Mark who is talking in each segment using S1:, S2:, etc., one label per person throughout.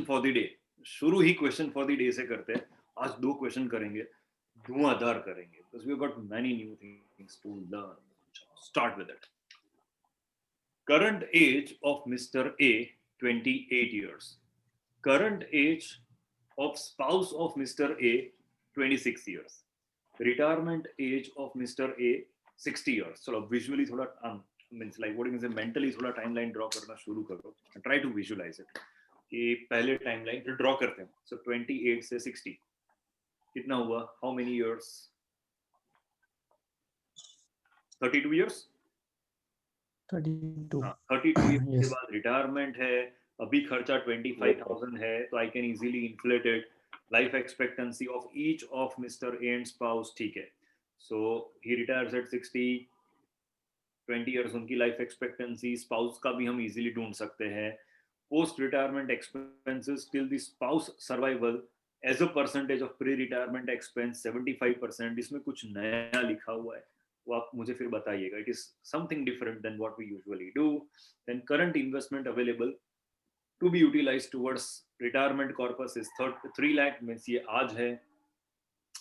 S1: For the day, शुरू ही question for the day से करते हैं। आज 2 क्वेश्चन करेंगे, धुआंधार करेंगे, because we've got many new things to learn. Start with it. Current age of Mr. A, 28 years. Current age of spouse of Mr. A, 26 years. Retirement age of Mr. A, 60 years. चलो visually थोड़ा means like what you can say mentally थोड़ा timeline draw करना शुरू करो. Try to visualize it. कि पहले timeline draw करते हैं. सो 28 से 60 कितना हुआ? How many years? 32 इयर्स.
S2: 32.
S1: हाँ, 32 इयर्स के
S2: Yes.
S1: बाद रिटायरमेंट है. अभी खर्चा 25,000 है, तो I can easily inflate it. Life expectancy of each of mister A and spouse, ठीक है. So he retires at 60. 20 years उनकी लाइफ एक्सपेक्टेंसी. स्पाउस का भी हम इजीली ढूंढ सकते हैं. Post retirement expenses till the spouse survival age a percentage of pre retirement expense 75%. इसमें कुछ नया लिखा हुआ है, वो आप मुझे फिर बताइएगा. It is something different then what we usually do. Then current investment available to be utilize towards retirement corpus is 3 lakh. Means ये आज है.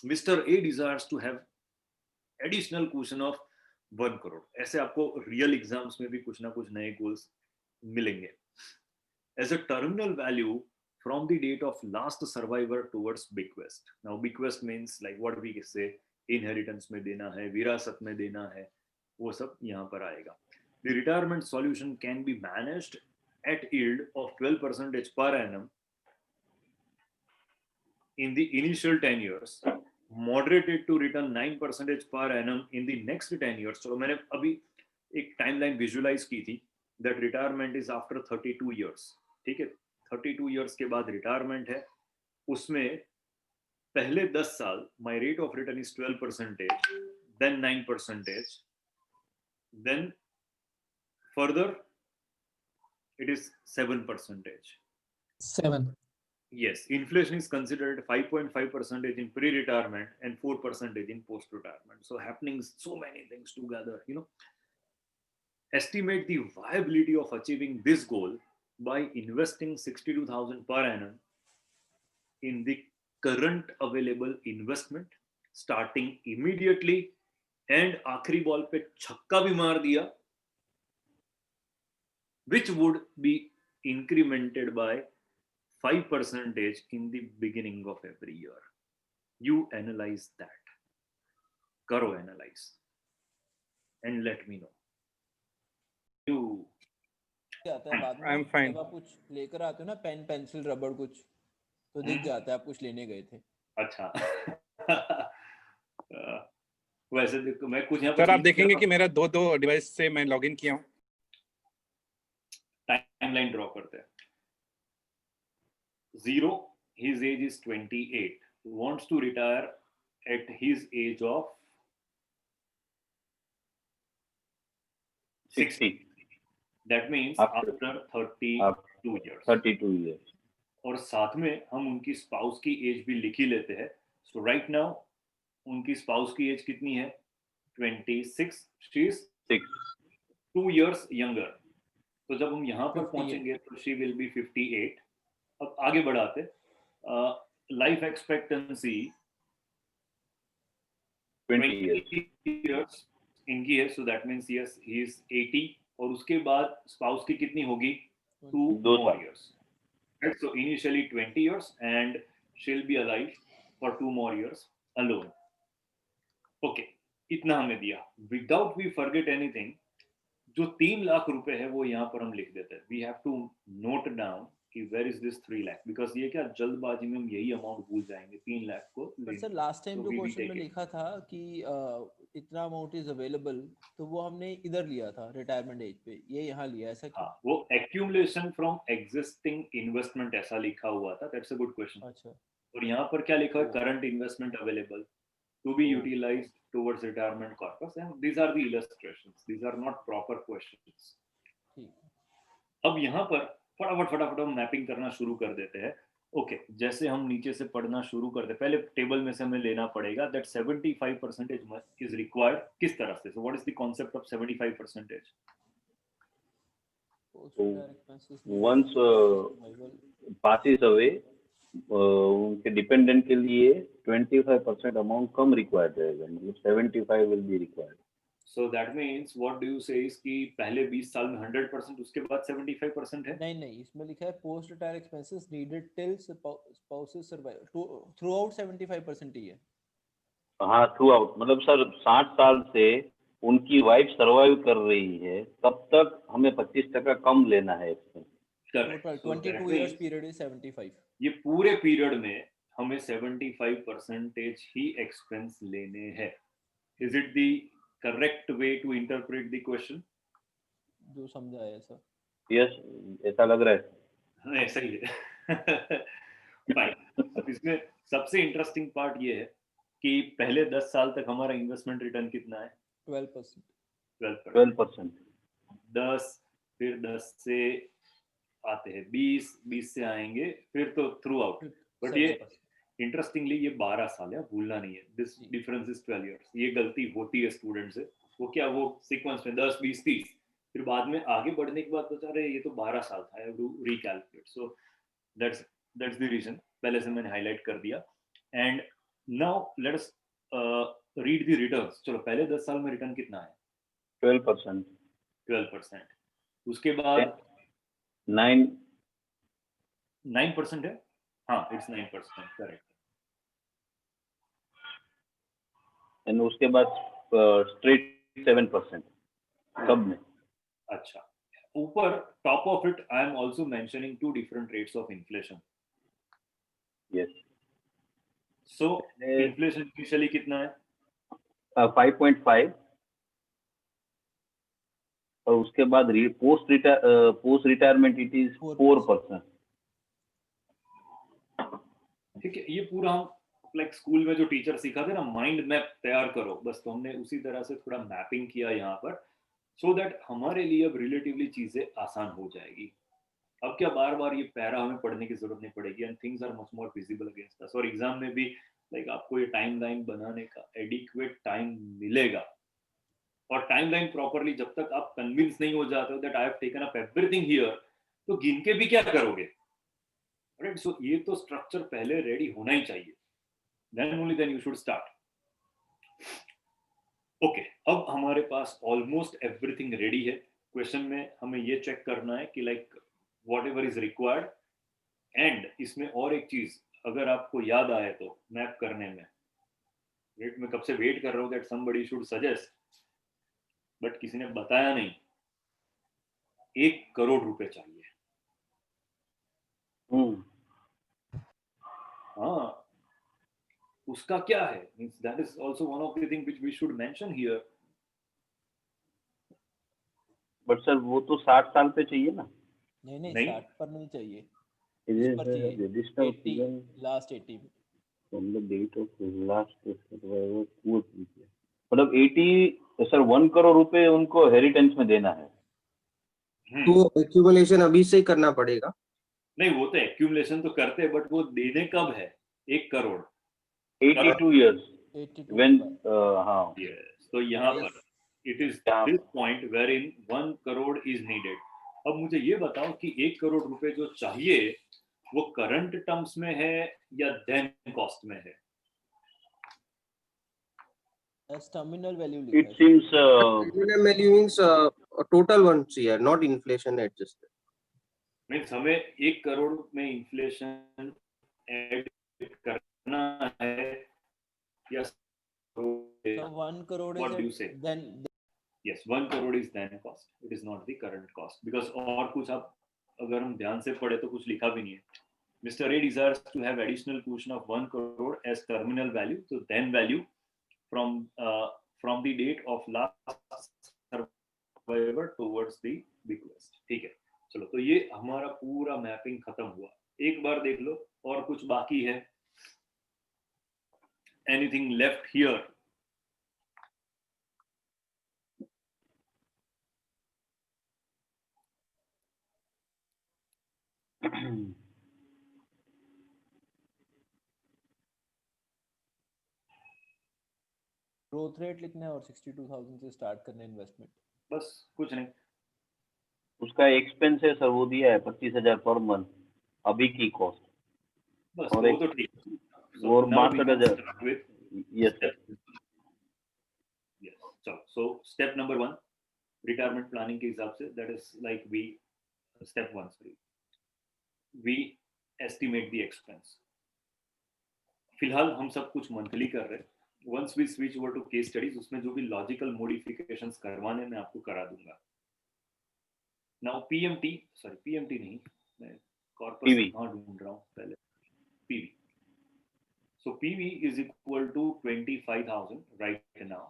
S1: Mister A desires to have additional question of 1 crore. ऐसे आपको रियल एग्जाम्स में भी कुछ ना कुछ नए गोल्स मिलेंगे. As a terminal value from the date of last survivor towards bequest. Now bequest means like what we say inheritance में देना है, विरासत में देना है, वो सब यहाँ पर आएगा. The retirement solution can be managed at yield of 12% per annum in the initial 10 years, moderated to return 9% per annum in the next 10 years. चलो मैंने अभी एक टाइमलाइन विजुलाइज की थी. that retirement is after 32 years. ठीक है, 32 years के बाद रिटायरमेंट है. उसमें पहले 10 साल my rate of return is 12%, then 9%, then further it is 7%.
S2: 7.
S1: Yes, inflation is considered 5.5% in pre-retirement and 4% in post-retirement. So happening so many things together, Estimate the viability of achieving this goal by investing 62,000 per annum in the current available investment, starting immediately, and आखिरी ball पे छक्का भी मार दिया, which would be incremented by 5% in the beginning of every year. You analyze that. करो analyze and let me know. You
S3: आता है बाद में.
S4: I'm fine.
S3: जब आप कुछ लेकर आते हो ना, पेन पेंसिल रबड़ कुछ, तो दिख जाता है आप कुछ लेने गए थे.
S1: अच्छा. वैसे देखो मैं कुछ यहाँ
S4: सर आप देखेंगे कि मेरा दो डिवाइस से मैं लॉगिन किया हूँ.
S1: टाइमलाइन ड्रॉ करते हैं. 0, his age is 28, wants to retire at his age of 60. That means after 32 years.
S5: 32 years.
S1: और साथ में हम उनकी स्पाउस की एज भी लिख ही लेते हैं. सो राइट नाउ उनकी स्पाउस की एज कितनी है? 26. She is 2 years younger. तो जब हम यहाँ पर पहुंचेंगे तो शी विल बी 58. अब आगे बढ़ाते. लाइफ एक्सपेक्टेंसी 20 years इनकी है. So that means yes he is 80. और उसके बाद स्पाउस की कितनी होगी? 2 more years. Right? So initially 20 years and she'll be alive for 2 more years alone. Okay, इतना हमने दिया. Without we forget anything, जो 3 लाख रुपए है वो यहाँ पर हम लिख देते हैं. We have to note down कि where is this 3 lakh, because ये क्या जल्दबाजी में हम यही अमाउंट भूल जाएंगे 3 लाख को.
S3: पर सर लास्ट टाइम जो क्वेश्चन में लिखा था कि इतना अमाउंट इज अवेलेबल, तो वो हमने इधर लिया था रिटायरमेंट एज पे, ये यहाँ लिया ऐसा क्यों?
S1: हाँ, वो एक्यूमुलेशन फ्रॉम एग्जिस्टिंग इन्वेस्टमेंट ऐसा लिखा हुआ था. That's a good question.
S3: अच्छा.
S1: और यहाँ पर क्या लिखा है? Current investment available to be utilized towards retirement corpus, and these are the illustrations. These are not proper questions. अब यहाँ पर फटाफट हम मैपिंग करना शुरू कर देते हैं. ओके, जैसे हम नीचे से पढ़ना शुरू करते हैं, पहले टेबल में से हमें लेना पड़ेगा that 75% is required. किस तरह से? So what is the concept of 75%?
S2: once passes away, उनके डिपेंडेंट के लिए 25% अमाउंट कम रिक्वायर्ड रहेगा, मतलब 75 will be required.
S1: So that means what do you say is कि पहले 20 साल में 100%, उसके बाद 75% है?
S3: नहीं, इसमें लिखा है post retire expenses needed till spouses survive, through out 75% ही है.
S2: हाँ, थ्रू आउट, मतलब सर 60 साल से उनकी वाइफ सर्वाइव कर रही है, तब तक हमें 25% कम लेना है इसमें.
S3: Total 22 years period is 75.
S1: ये पूरे पीरियड में हमें 75% ही एक्सपेंस लेने हैं. Is it the correct way to interpret the question?
S3: जो समझा है सर.
S2: यस, ऐसा लग रहा है.
S1: हाँ, ऐसा ही है. फाइन. अब इसमें सबसे इंटरेस्टिंग पार्ट ये है कि पहले 10 साल तक हमारा इन्वेस्टमेंट रिटर्न कितना है?
S3: 12%.
S2: 12%.
S1: 10, फिर 10 से आते हैं 20 से आएंगे, फिर तो थ्रू आउट. बट ये इंटरेस्टिंगली ये 12 साल है, भूलना नहीं है. This difference is 12 years. ये गलती होती है स्टूडेंट से. वो क्या, वो सीक्वेंस में 10, 20, 30, फिर बाद में आगे बढ़ने के बाद बता रहे ये तो 12 साल था. I do recalculate. So that's the reason. पहले से मैंने हाईलाइट कर दिया. And now let us read the returns. चलो, पहले 10 साल में रिटर्न कितना है?
S2: 12%.
S1: 12%. उसके बाद 9% है. हाँ, इट्स 9%, करेक्ट.
S2: एंड उसके बाद स्ट्रेट 7% सब में.
S1: अच्छा, ऊपर top of it I am also mentioning 2 different rates of inflation.
S2: Yes.
S1: So inflation initially कितना है?
S2: 5.5. और उसके बाद पोस्ट रिटायरमेंट इट इज 4%.
S1: ठीक है. ये पूरा हम लाइक स्कूल में जो टीचर सिखाते ना, माइंड मैप तैयार करो, बस तो हमने उसी तरह से थोड़ा मैपिंग किया यहाँ पर, सो दैट हमारे लिए अब रिलेटिवली चीजें आसान हो जाएगी. अब क्या बार बार ये पैरा हमें पढ़ने की जरूरत नहीं पड़ेगी, and things are much more visible against us. और एग्जाम में भी लाइक आपको ये टाइमलाइन बनाने का एडिक्वेट टाइम मिलेगा. और टाइमलाइन प्रॉपरली जब तक आप कन्विंस नहीं हो जाते हो that I have taken up everything here, तो गिन के भी क्या करोगे? राइट. सो ये तो स्ट्रक्चर पहले रेडी होना ही चाहिए. then only then you should start. Okay, अब हमारे पास ऑलमोस्ट एवरीथिंग रेडी है. क्वेश्चन में हमें ये चेक करना है कि like what ever is required. And इसमें और एक चीज अगर आपको याद आए तो मैप करने में, वेट में कब से वेट कर रहा हूँ that somebody should suggest, but किसी ने बताया नहीं. 1 करोड़ रुपए चाहिए. हाँ, उसका क्या है? Means that is also one of the thing which we should mention here.
S2: But sir वो तो 60 साल पे चाहिए ना.
S3: नहीं, 60 पर नहीं चाहिए.
S2: इस
S3: पर चाहिए
S2: register
S3: 80, last 80
S2: from the date of last survival course. मतलब 80 सर 1 करोड़ रुपए उनको हेरिटेंस में देना है.
S5: तो एक्यूमुलेशन अभी से ही करना पड़ेगा.
S1: नहीं, वो तो एक्यूमुलेशन तो करते हैं, बट वो देने कब है? 1 करोड़
S2: 82 years.
S3: 82
S2: when हाँ.
S1: Yes. तो यहाँ पर it is this point wherein 1 crore is needed. अब मुझे ये बताओ कि 1 करोड़ रुपए जो चाहिए वो करंट टर्म्स में है या देन कॉस्ट में है?
S3: as terminal value
S2: It seems
S5: terminal value means total ones here, not inflation adjusted.
S1: Means हमें 1 करोड़ में इन्फ्लेशन ऐड करना है या
S3: so 1 crore
S1: what do you
S3: is
S1: say?
S3: then
S1: Yes, 1 crore is then cost. It is not the current cost because और कुछ आप अगर हम ध्यान से पढ़े तो कुछ लिखा भी नहीं है. Mr. A desires to have additional portion of 1 crore as terminal value, so then value from the date of last survivor towards the bequest. ठीक है, चलो, तो ये हमारा पूरा मैपिंग खत्म हुआ. एक बार देख लो और कुछ बाकी है? Anything left here?
S3: Growth rate लिखना है और 62,000 से स्टार्ट करना है इन्वेस्टमेंट.
S1: बस कुछ नहीं.
S2: उसका एक्सपेंस है सर, वो दिया है 25,000 पर मंथ अभी की कॉस्ट,
S1: बस
S2: और
S1: वो
S2: एक
S1: तो ठीक है. So
S2: और
S1: now we can
S2: 62,000.
S1: start with
S2: yes sir.
S1: step. Yes. So step number 1, retirement planning के हिसाब से, that is like step 1, sorry, we estimate the expense. फिलहाल हम सब कुछ मंथली कर रहे हैं. Once we switch over to case studies, उसमें जो भी लॉजिकल मॉडिफिकेशंस करवाने मैं आपको करा दूंगा. नाउ पीएमटी, सॉरी पीएमटी नहीं, मैं कॉर्पस
S2: PV.
S1: कहाँ ढूंढ रहा हूँ पहले. PV. So PV is equal to 25,000 right now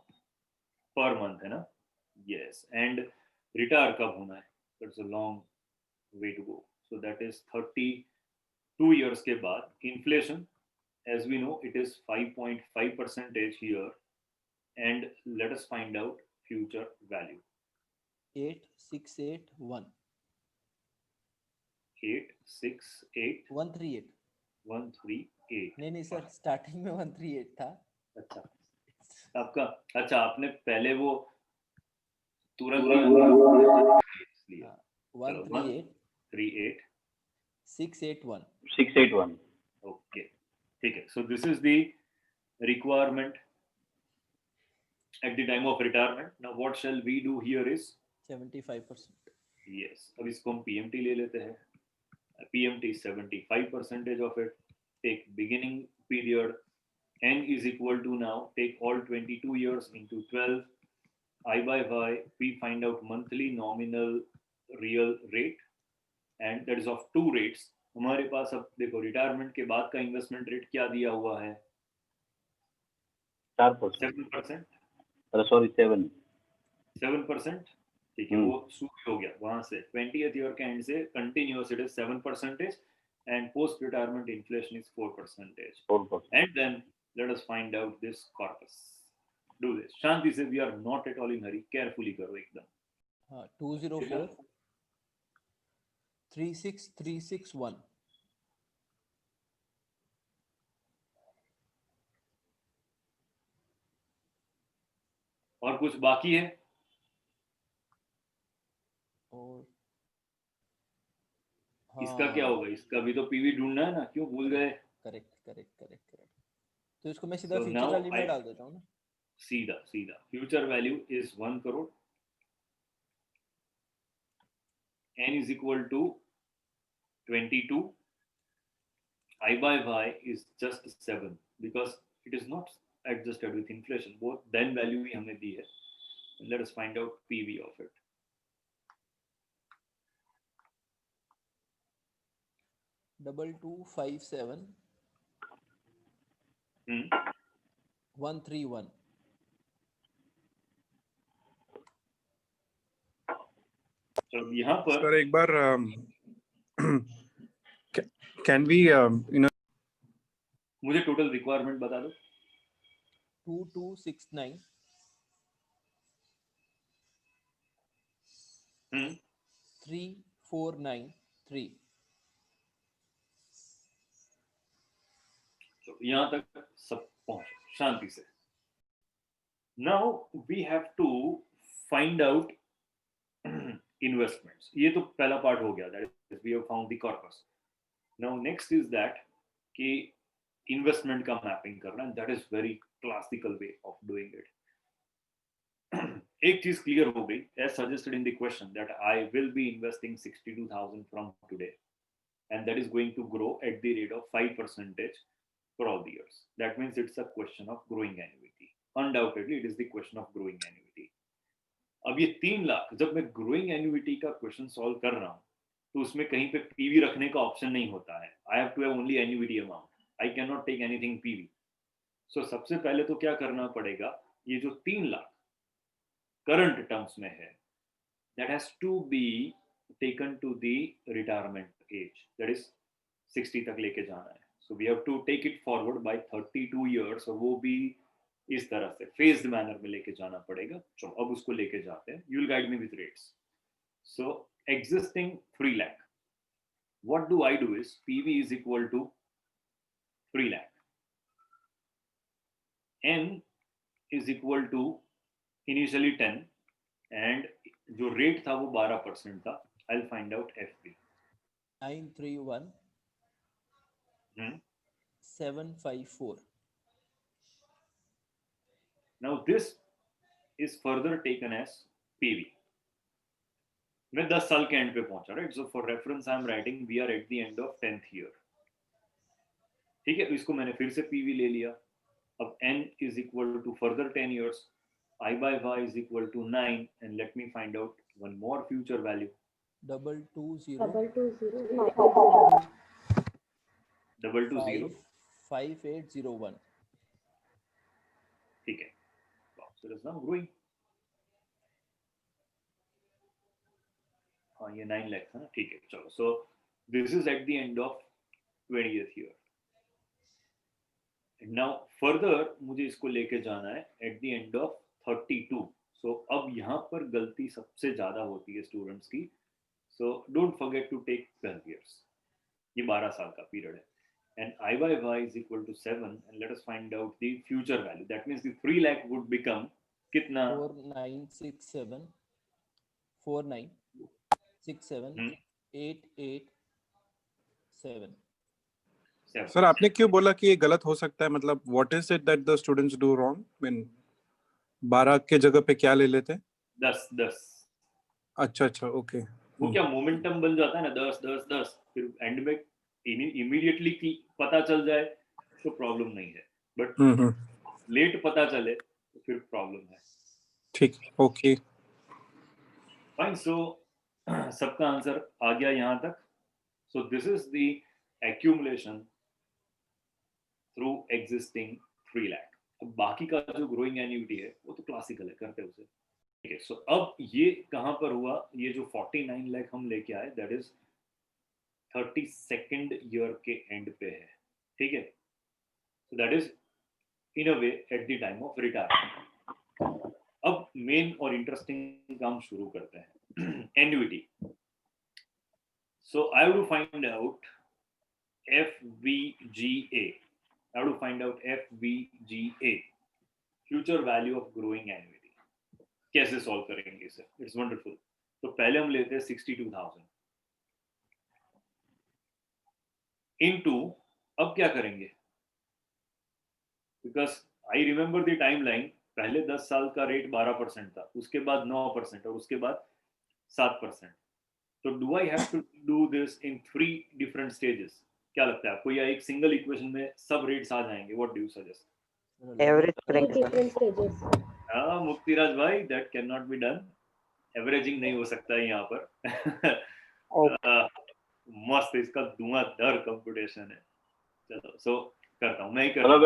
S1: per month, है ना. यस. एंड रिटायर कब होना है? It's a long way to go. So that is 32 years के बाद. Inflation, as we know, it is 5.5% here, and let us find out future value.
S3: 8681
S1: 868
S3: 138
S1: 138.
S3: नहीं sir, starting में 138 था.
S1: अच्छा, आपका, अच्छा आपने पहले वो तुरंत इसलिए.
S3: हाँ, 138
S1: 38
S3: 681.
S2: 681.
S1: ओके, ठीक है. So this is the requirement at the time of retirement. Now what shall we do here is
S3: 75%.
S1: yes, अब इसको हम PMT ले लेते हैं. PMT 75% of it. Take beginning period, n is equal to, now take all 22 years into 12, I by y, we find out monthly nominal real rate, and that is of two rates. हमारे पास अब देखो retirement के बाद का investment rate क्या दिया हुआ है?
S2: 4%.
S1: 7%.
S2: सॉरी 7.
S1: 7%. ठीक है, वो शुरू हो गया वहां से 20th ईयर के एंड से continuous it is 7%, and post retirement inflation is 4%.
S2: 4%.
S1: And then let us find out this corpus. Do this शांति से, we are not at all in hurry. Carefully करो एकदम.
S3: हाँ, 204 36361.
S1: और कुछ बाकी है?
S3: और
S1: इसका क्या होगा? इसका भी तो पीवी ढूंढना है ना, क्यों भूल गए?
S3: करेक्ट. तो इसको मैं सीधा
S1: So
S3: फ्यूचर
S1: now
S3: वैल्यू में
S1: I-
S3: डाल देता हूँ ना.
S1: सीधा future value is 1 crore. n is equal to 22. I by y is just 7 because it is not adjusted with inflation. Both then value ही हमें दी है. Let us find out PV of it.
S3: 2257 131.
S1: तो यहाँ पर
S4: सर एक बार can we
S1: मुझे total requirement बता दो.
S3: 2269 3493.
S1: तो यहाँ तक सब पहुंचो शांति से. Now we have to find out investments. ये तो पहला पार्ट हो गया, that is we have found the corpus. Now next is that कि इन्वेस्टमेंट का मैपिंग करना, that is very classical way of doing it. एक चीज क्लियर हो गई, as suggested in the question, that I will be investing 62,000 from today, and that is going to grow at the rate of 5% for all the years. That means it's a question of growing annuity. Undoubtedly, it is the question of growing annuity. अब ये 3 लाख, जब मैं growing annuity का question solve कर रहा हूँ, तो उसमें कहीं पे पीवी रखने का ऑप्शन नहीं होता है. I have to have only annuity amount. I can not take anything PV. So सबसे पहले तो क्या करना पड़ेगा, ये जो 3 लाख करंट टर्म्स में है, that has to be taken to the retirement age, that is 60 तक लेके जाना है. So we have to take it forward by 32 years, और वो भी इस तरह से फेज्ड मैनर में लेके जाना पड़ेगा. चलो अब उसको लेके जाते हैं. You will guide me with rates. So existing 3 lakh, what do I do is PV is equal to 3 lakh. N is equal to initially 10, and जो रेट था वो 12% था. I'll find out FB.
S3: 931
S1: Hmm.
S3: 754.
S1: Now this is further taken as PV. मैं 10 साल के end पे पहुंचा, right? So for reference I am writing we are at the end of 10th year. ठीक है, इसको मैंने फिर से PV ले लिया. अब n is equal to further 10 years. I by y is equal to 9, and let me find out one more future value.
S3: 220
S1: 220.
S3: 5801.
S1: ठीक है. Wow, so it is now growing. हाँ, ये 9 लाख था ना. ठीक है, चलो. So this is at the end of 20th year. And now further मुझे इसको लेके जाना है at the end of 32. So अब यहाँ पर गलती सबसे ज्यादा होती है स्टूडेंट्स की. So don't forget to take 12 years. ये 12 साल का पीरियड है. And I by y is equal to 7, and let us find out the future value. That means the 3 lakh would become कितना?
S3: 4967 4967 887.
S4: सर आपने क्यों बोला कि ये गलत हो सकता है? मतलब what is it that the students do wrong? Mean 12 के जगह पे क्या ले लेते हैं?
S1: 10.
S4: अच्छा ओके.
S1: वो क्या मोमेंटम बन जाता है ना, 10 फिर एंड में इमीडिएटली की पता चल जाए तो प्रॉब्लम नहीं है, बट लेट पता चले तो फिर प्रॉब्लम है.
S4: ठीक, ओके
S1: फाइन. सो सबका आंसर आ गया यहाँ तक. सो this is the accumulation through existing 3 lakh. अब बाकी का जो ग्रोइंग एन्युटी है वो तो क्लासिकल है, करते उसे. ठीक है. सो अब ये कहाँ पर हुआ? ये जो 49 लाख हम लेके आए, दैट इज 32nd ईयर के एंड पे है. ठीक है. So that is in a way at the time of retirement. अब मेन और इंटरेस्टिंग काम शुरू करते हैं. Annuity. So I have to find out FVGA. I have to find out FVGA, future value of growing annuity. कैसे solve करेंगे इसे? It's wonderful. तो पहले हम लेते हैं 62,000 इनटू, अब क्या करेंगे? Because I remember the timeline. पहले 10 साल का रेट 12% था, उसके बाद 9% और उसके बाद 7%. तो do I have to do this in 3 different stages? क्या लगता है आपको, या एक सिंगल इक्वेशन में सब रेट्स आ जाएंगे? What do you suggest?
S6: Average करेंगे
S1: हाँ मुक्तिराज भाई, that can not be done. Averaging नहीं हो सकता है यहाँ पर. मस्त, इसका धुआंधार कंप्यूटेशन है. चलो, सो करता हूँ, मैं ही करता हूँ.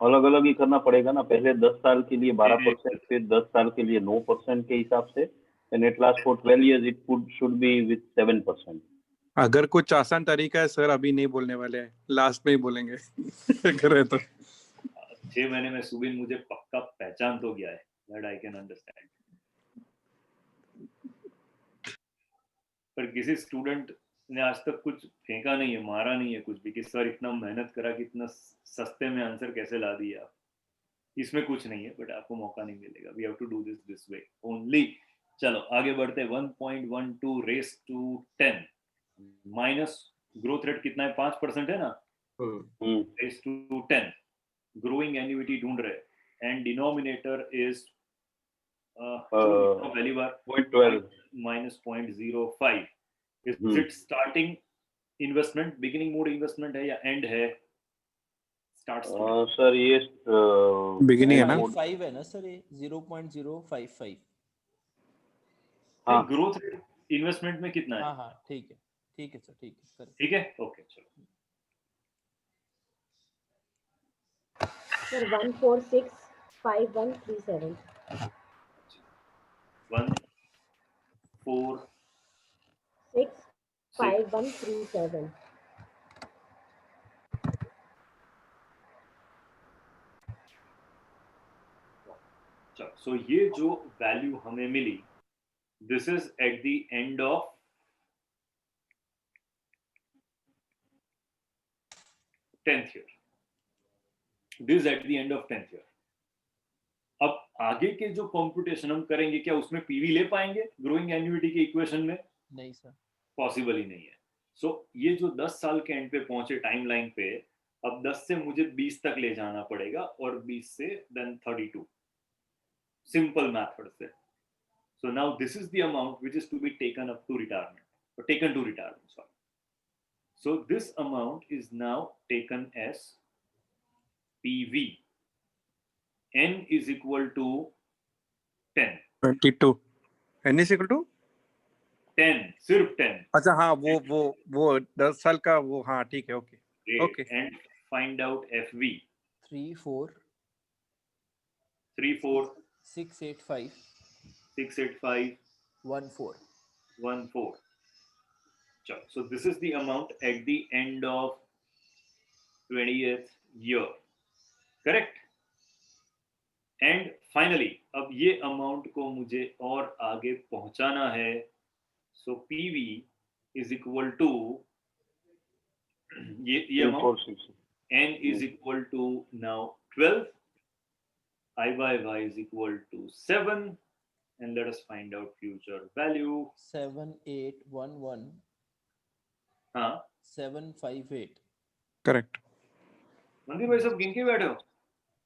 S2: अलग अलग ही करना पड़ेगा ना. पहले 10 साल के लिए 12%, फिर 10 साल के लिए 9% के हिसाब से. and at last for 12 years it should be with 7%.
S4: अगर कुछ आसान तरीका है सर, अभी नहीं बोलने वाले हैं, लास्ट में ही बोलेंगे. करे तो
S1: 6 महीने में सुबिन मुझे पक्का पहचान तो गया है, दैट आई कैन अंडरस्टैंड. पर किसी स्टूडेंट ने आज तक कुछ फेंका नहीं है, मारा नहीं है कुछ भी कि सर इतना मेहनत करा कि इतना सस्ते में आंसर कैसे ला दिया आप. इसमें कुछ नहीं है, बट आपको मौका नहीं मिलेगा. We have to do this way only. चलो आगे बढ़ते हैं. 1.12 raise to 10 minus growth rate कितना है? 5% है ना. रेस टू 10 ग्रोइंग एन्युटी ढूंढ रहे, and denominator is value bar
S2: 0.12
S1: minus 0.05. Is it starting investment, beginning mode investment है या end है? Starts
S2: सर ये
S4: बिगिनिंग है ना.
S3: 5 है ना सर, ये 0.055.
S1: हाँ. ग्रोथ रेट इन्वेस्टमेंट में कितना है?
S3: हाँ ठीक है सर, ठीक है.
S1: ठीक है, ओके. चलो
S6: सर 1465137.
S1: 1465137. चलो, सो ये जो वैल्यू हमें मिली, this is at the end of 10th year. This at the end of 10th year. अब आगे के जो कंप्यूटेशन हम करेंगे, क्या उसमें पीवी ले पाएंगे ग्रोइंग एन्युटी के इक्वेशन में?
S3: नहीं सर,
S1: पॉसिबल ही नहीं है. सो ये जो 10 साल के एंड पे पहुंचे टाइमलाइन पे, अब 10 से मुझे 20 तक ले जाना पड़ेगा और 20 से देन 32, सिंपल मेथड से. So now this is the amount which is to be taken up to retirement, or taken to retirement, sorry. So this amount is now taken as PV. N is equal to 10.
S4: 22 n is equal to
S1: 10, सिर्फ 10.
S4: अच्छा हाँ वो 10 साल का वो हाँ ठीक है okay
S1: Great.
S4: Okay.
S1: And find out FV.
S3: 3 4
S1: 3 4
S3: 6 8 5
S1: 6 8 5
S3: 1 4.
S1: 1 4. So this is the amount at the end of 20th year. Correct? And finally, अब ये अमाउंट को मुझे और आगे पहुंचाना है. So PV is equal to ये amount
S2: 346.
S1: N is equal to now 12. I by Y is equal to 7. And let us find out future value.
S3: 7 8 1 1
S1: हाँ
S3: 7 5 8.
S4: करेक्ट.
S1: मंदिर भाई सब गिन के बैठे हो?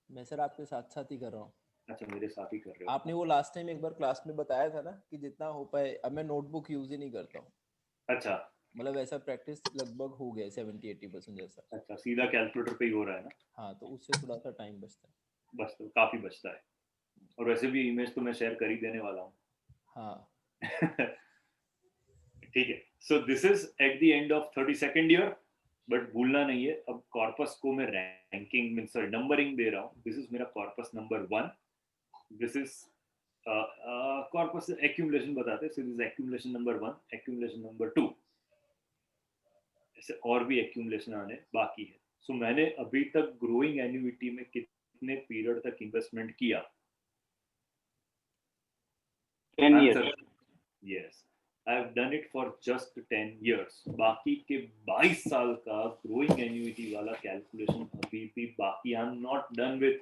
S3: मैं सर आपके साथ साथ ही कर रहा हूँ.
S1: अच्छा मेरे साथ ही कर रहे हो.
S3: आपने वो लास्ट टाइम एक बार क्लास में बताया था ना कि जितना हो पाए. अब मैं नोटबुक यूज ही नहीं करता हूँ.
S1: अच्छा
S3: मतलब ऐसा प्रैक्टिस लगभग हो गया 70-80% जैसा.
S1: अच्छा सीधा कैलकुलेटर पे ही हो रहा है ना.
S3: हाँ तो उससे थोड़ा सा टाइम बचता है.
S1: बस तो काफी बचता है. और वैसे भी इमेज तो मैं शेयर कर ही देने वाला हूँ.
S3: हाँ
S1: ठीक है. So this is at the end of 32nd year. But भूलना नहीं है, अब कॉर्पस को मैं रैंकिंग में सॉरी नंबरिंग दे रहा हूँ. दिस इज मेरा corpus number 1. This is corpus accumulation बताते हैं. So this accumulation number 1, accumulation number 2, ऐसे और भी एक्यूमुलेशन आने बाकी है. सो मैंने अभी तक ग्रोइंग एन्युइटी में कितने पीरियड तक इन्वेस्टमेंट किया?
S2: 10 years.
S1: Yes, I have done it for just 10 years. बाकी के 22 साल का ग्रोइंग एन्युइटी वाला कैलकुलेशन अभी भी बाकी. I am not done with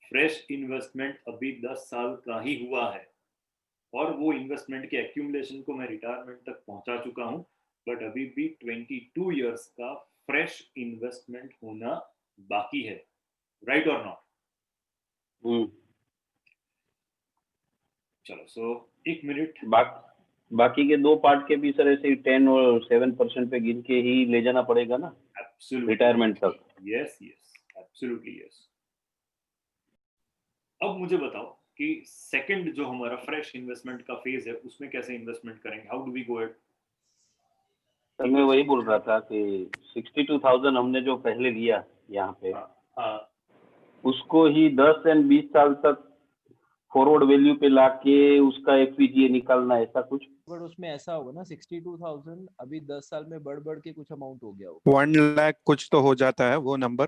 S1: fresh investment. अभी 10 साल का ही हुआ है और वो इन्वेस्टमेंट के एक्यूमुलेशन को मैं रिटायरमेंट तक पहुंचा चुका हूं. बट अभी भी 22 इयर्स का फ्रेश इन्वेस्टमेंट होना बाकी है. राइट और नॉट? चलो सो एक मिनट.
S2: बाकी के दो पार्ट के भी सर ऐसे 10 और 7% पे गिन के ही ले जाना पड़ेगा ना रिटायरमेंट तक.
S1: Yes yes absolutely yes. अब मुझे बताओ कि सेकंड जो हमारा फ्रेश इन्वेस्टमेंट का फेज है उसमें कैसे इन्वेस्टमेंट करेंगे? How do we go it?
S2: Sir मैं वही बोल रहा था कि 62,000 हमने जो पहले लिया यहाँ पे उसको ही 10 और 20 साल तक फॉरवर्ड वैल्यू पे लाके उसका एफपीजीए निकालना, ऐसा कुछ.
S3: बट उसमें ऐसा होगा ना 62,000 अभी 10 साल में बढ़ के कुछ अमाउंट हो गया हो.
S4: 1 लाख कुछ तो हो जाता है वो नंबर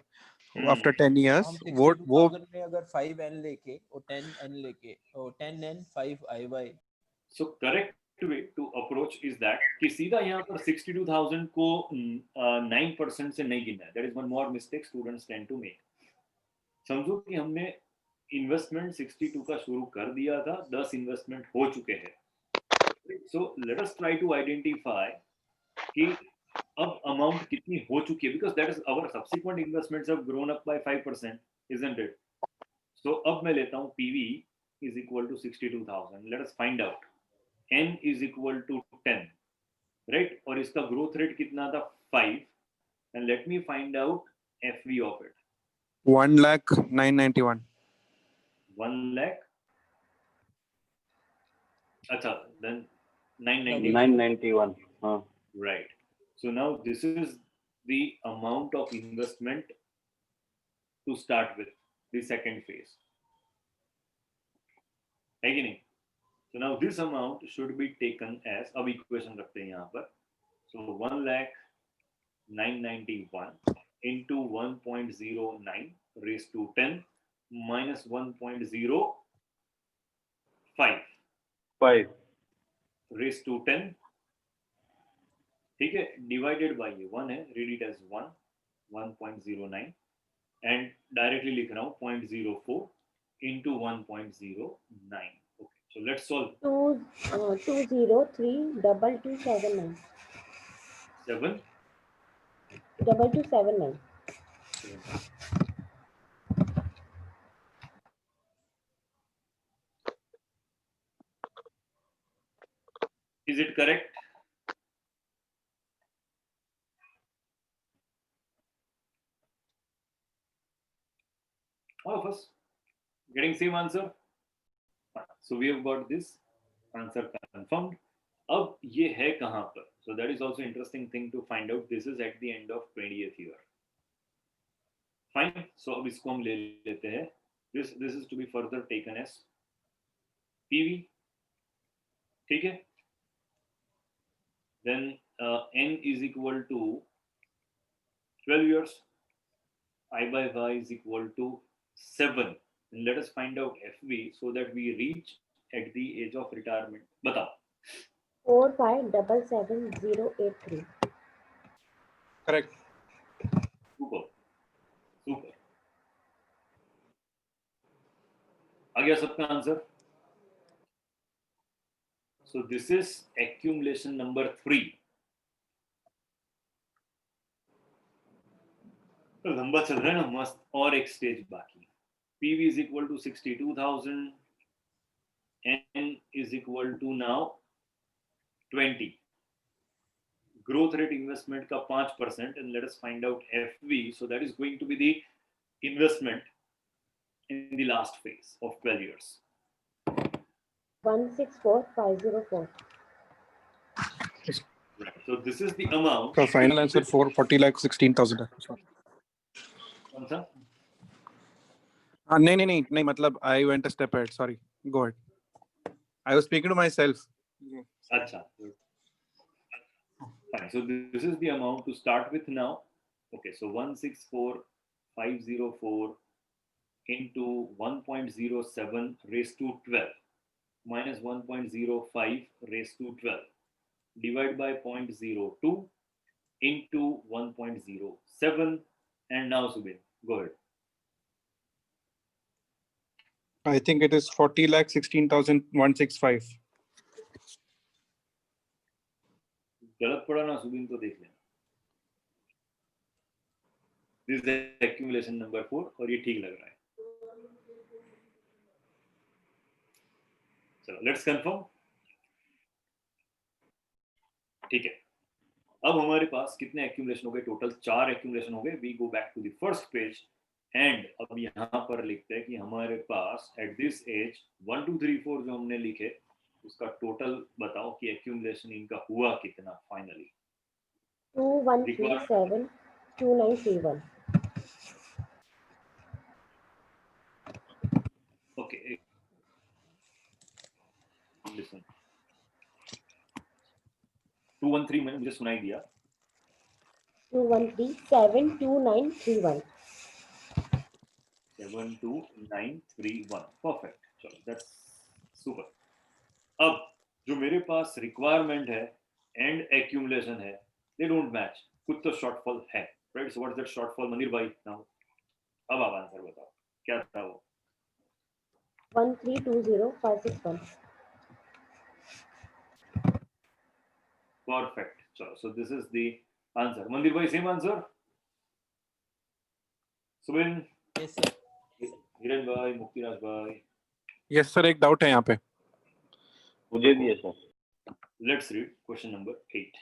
S4: आफ्टर 10 years.
S3: हम
S4: वो
S3: 62,000 में अगर 5n लेके और 10n लेके और 10n 5 IY.
S1: So correct way to approach is that कि सीधा यहाँ पर 62,000 को 9% से नहीं गिनना है. That is one more mistake students tend to make. समझो कि हमने इन्वेस्टमेंट 62 का शुरू कर दिया था, 10 इन्वेस्टमेंट हो चुके हैं. So let us try to identify कि अब अमाउंट कितनी हो चुकी है, because that is our subsequent investments have grown up by 5%, isn't it? So अब मैं लेता हूं PV is equal to 62,000. Let us find out N is equal to 10, right? और इसका ग्रोथ रेट कितना था? 5. And let me find out FV of it.
S4: 1,991.
S1: 1 lakh. अच्छा, then 991.
S2: हाँ.
S1: Right. So now this is the amount of investment to start with, the second phase. है कि नहीं? So now this amount should be taken as, अब equation रखते हैं यहाँ पर. So 1,991,000 into 1.09 raised to 10 minus 1.05 raised to 10, ठीक है, डिवाइडेड बाय ये 1 है, read it as 1.09 and directly लिख रहा हूँ 0.04 into 1.09. Okay So let's solve.
S6: 2032279.
S1: 7.
S6: 2279.
S1: Is it correct? All of us getting same answer. So we have got this answer confirmed. अब ये है कहां पर? So that is also interesting thing to find out. This is at the end of 20th year. Fine. So अब इसको हम ले लेते हैं. This is to be further taken as PV. ठीक है? Then N is equal to 12 years. I by Y is equal to 7. And let us find out FV so that we reach at the age of retirement. बताओ.
S6: 4577083.
S4: Correct.
S1: Super. Super. आ गया सबका answer. So this is accumulation number 3. तो लंबा चल रहा है ना मस्त. और एक स्टेज बाकी. PV is equal to 62,000. N is equal to now 20. Growth rate investment का 5%, and let us find out FV. So that is going to be the investment in the last phase of 12 years.
S6: 164504.
S1: Right. So this is the amount.
S4: So final answer 40,16,000.
S1: कौन सा?
S4: नहीं मतलब I went a step ahead. Sorry. Go ahead. I was speaking to myself.
S1: अच्छा. Fine. So this is the amount to start with now. Okay. So 164504 into 1.07 raised to 12 minus 1.05 raised to 12 divided by 0.02 into 1.07. And now Subin, go ahead.
S4: I think it is 40,16,165.
S1: गलत पड़ा ना सुबिन तो देख लेना. This is accumulation number 4 और ये ठीक लग रहा है. चलो let's confirm. ठीक है. अब हमारे पास कितने accumulation हो गए? टोटल 4 accumulation हो गए. We go back to the first page and अब यहाँ पर लिखते हैं कि हमारे पास at this age 1 2 3 4 जो हमने लिखे उसका टोटल बताओ कि accumulation इनका हुआ कितना finally.
S6: 21372931.
S1: Okay. Listen. 213 मैंने मुझे सुनाई दिया.
S6: 213722931.
S1: 72931. Perfect. चलो that's super. अब जो मेरे पास रिक्वायरमेंट है एंड एक्यूमुलेशन है they don't match. कुछ तो शॉर्टफॉल है. Right? So what is that shortfall? मंदिर भाई now. अब आप आंसर बताओ क्या था वो?
S6: 1320561.
S1: Perfect. चलो so this is the answer. मंदिर भाई same answer. Subin.
S3: Yes sir.
S1: Hiren भाई, मुक्तिराज भाई.
S4: Yes sir, एक डाउट है यहाँ पे.
S2: मुझे भी है sir.
S1: Let's read question number 8.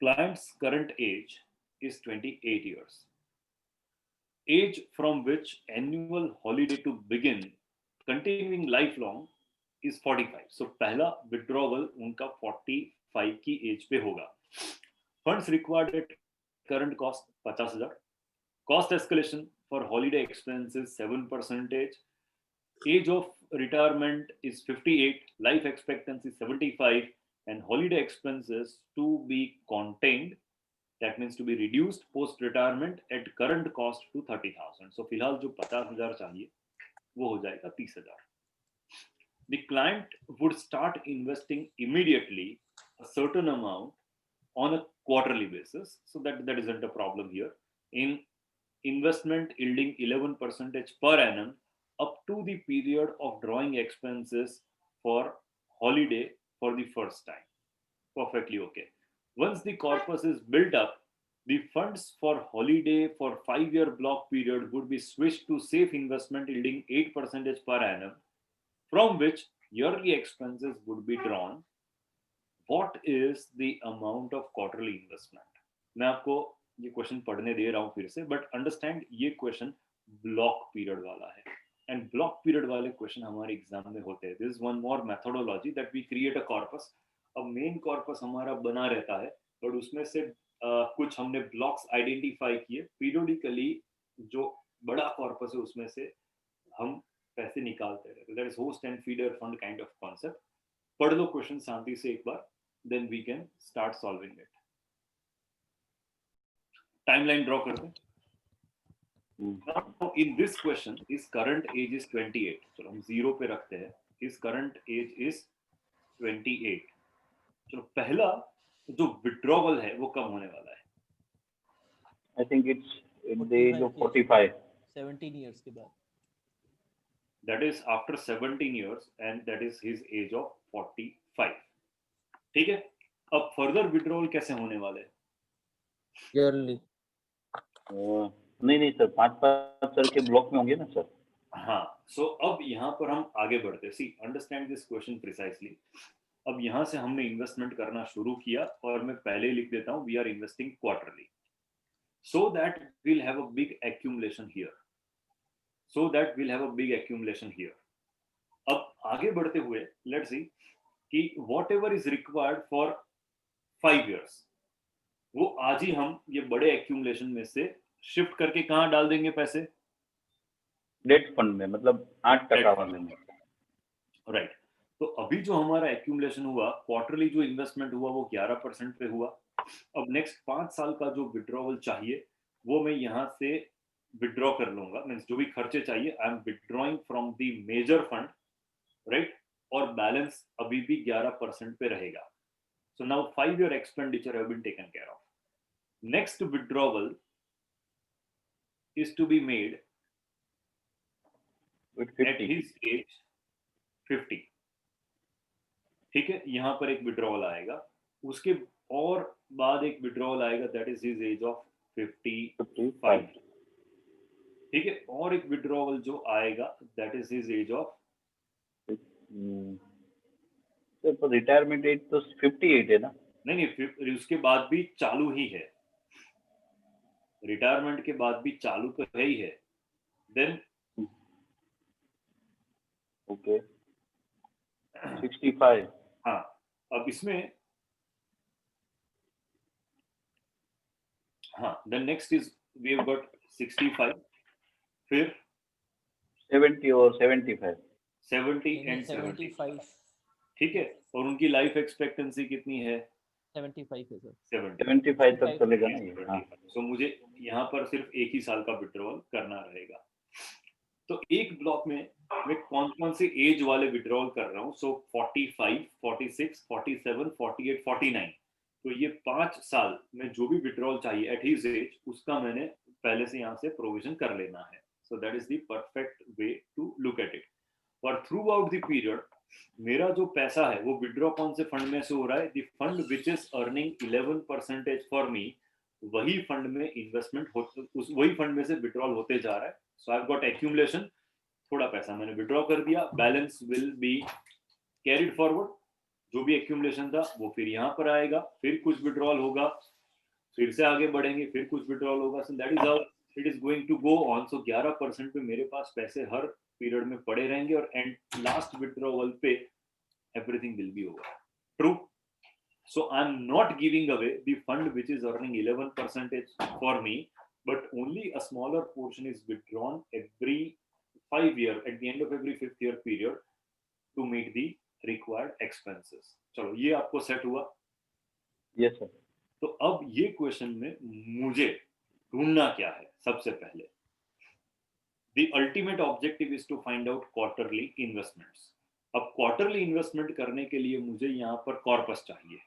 S1: Client's current age is 28 years. Age from which annual holiday to begin continuing lifelong is 45. So पहला withdrawal उनका 45 की एज पे होगा. Funds required at current cost 50,000. Cost escalation for holiday expenses 7%. Age of retirement is 58. Life expectancy 75. And holiday expenses to be contained, that means to be reduced post retirement at current cost to 30,000. So फिलहाल जो 50,000 चाहिए वो हो जाएगा 30,000. The client would start investing immediately a certain amount on a quarterly basis. So that isn't a problem here. In investment yielding 11% per annum up to the period of drawing expenses for holiday for the first time. Perfectly okay. Once the corpus is built up, the funds for holiday for 5-year block period would be switched to safe investment yielding 8% per annum, from which yearly expenses would be drawn. What is the amount of quarterly investment? मैं आपको ये question पढ़ने दे रहा हूँ फिर से, but understand ये question block period वाला है, एंड ब्लॉक पीरियड वाले क्वेश्चन हमारे एग्जाम में होते हैं. This is one more methodology that we create a corpus. अब मेन कॉर्पस हमारा बना रहता है, और उसमें से कुछ हमने ब्लॉक्स आइडेंटिफाई किए. पीरियोडिकली जो बड़ा कॉर्पस है उसमें से हम पैसे निकालते रहते. That is host and feeder fund kind of concept. पढ़ लो क्वेश्चन शांति से एक बार, then we can start solving it. Timeline draw करते हैं. Now in this question, his current age is 28. चलो हम 0 पे रखते हैं. His current age is 28. चलो पहला जो withdrawal है वो कब होने वाला है?
S2: I think it's in the age of 45.
S3: 17 years के बाद.
S1: That is after 17 years, and that is his age of 45. ठीक है. अब फर्दर विड्रॉल कैसे होने वाले हैं?
S5: Yearly.
S2: नहीं सर, 5 साल के ब्लॉक में होंगे ना सर.
S1: हाँ. सो अब यहाँ पर हम आगे बढ़ते हैं. सी अंडरस्टैंड दिस क्वेश्चन प्रिसाइसली. अब यहाँ से हमने इन्वेस्टमेंट करना शुरू किया, और मैं पहले लिख देता हूँ we are investing quarterly, so that will have a big accumulation here. So that will have a big accumulation here. अब आगे बढ़ते हुए लेट्स सी कि whatever is required for 5 years, वो आज ही हम ये बड़े एक्यूमुलेशन में से शिफ्ट करके कहाँ डाल देंगे पैसे?
S2: डेट फंड में, मतलब 8% वाले में.
S1: राइट. तो अभी जो हमारा एक्यूमुलेशन हुआ, क्वार्टरली जो इन्वेस्टमेंट हुआ वो 11% पे हुआ. अब नेक्स्ट 5 साल का जो विड्रॉवल चाहिए वो मैं यहाँ से विड्रॉ कर लूंगा. मीन्स जो भी खर्चे चाहिए I am withdrawing from the major fund, right. और बैलेंस अभी भी 11% पे रहेगा. So now 5-year expenditure have been taken care of. Next withdrawal is to be made at his age 50. ठीक है. यहाँ पर एक withdrawal आएगा, उसके और बाद एक withdrawal आएगा, that is his age of 55. ठीक है. और एक withdrawal जो आएगा that is his age of
S2: तो रिटायरमेंट एज तो 58 है ना?
S1: नहीं, उसके बाद भी चालू ही है. रिटायरमेंट के बाद भी चालू तो है ही है. Then
S2: okay 65.
S1: हाँ. अब इसमें हाँ, then next is we have got 65, फिर
S2: 70 और 75.
S1: 70 एंड
S3: 75.
S1: ठीक है. और उनकी लाइफ एक्सपेक्टेंसी कितनी है?
S3: 75 है सर.
S2: 75 तक चलेगा ना ये. हाँ.
S1: सो मुझे यहाँ पर सिर्फ एक ही साल का विड्रॉल करना रहेगा. तो एक ब्लॉक में मैं कौन कौन से एज वाले विड्रॉल कर रहा हूँ? सो 45, 46, 47, 48, 49. तो ये 5 साल में जो भी विड्रॉल चाहिए एट हिज एज, उसका मैंने पहले से यहाँ से प्रोविजन कर लेना है. So that is the perfect way to look at it. और थ्रू आउट द पीरियड मेरा जो पैसा है वो विड्रॉ कौन से फंड में से हो रहा है? The fund which is earning 11% for me, वही फंड में इन्वेस्टमेंट वही फंड में से विड्रॉल होते जा रहा है. So I have got accumulation. थोड़ा पैसा मैंने विड्रॉ कर दिया, balance will be carried forward. जो भी एक्यूमुलेशन था वो फिर यहाँ पर आएगा, फिर कुछ विड्रॉल होगा, फिर से आगे बढ़ेंगे, फिर कुछ विड्रॉल होगा. So that is how it is going to go on. So 11% पे मेरे पास पैसे हर पीरियड में पड़े रहेंगे, और एंड लास्ट विड्रॉवल पे everything will be over. True. So I am not giving away the fund which is earning 11% for me, but only a smaller portion is withdrawn every 5 year at the end of every 5th year period to meet the required expenses. चलो ये आपको set हुआ?
S2: Yes sir.
S1: तो अब ये question में मुझे ढूंढना क्या है? सबसे पहले the ultimate objective is to find out quarterly investments. अब क्वार्टरली इन्वेस्टमेंट करने के लिए मुझे यहाँ पर कॉर्पस चाहिए.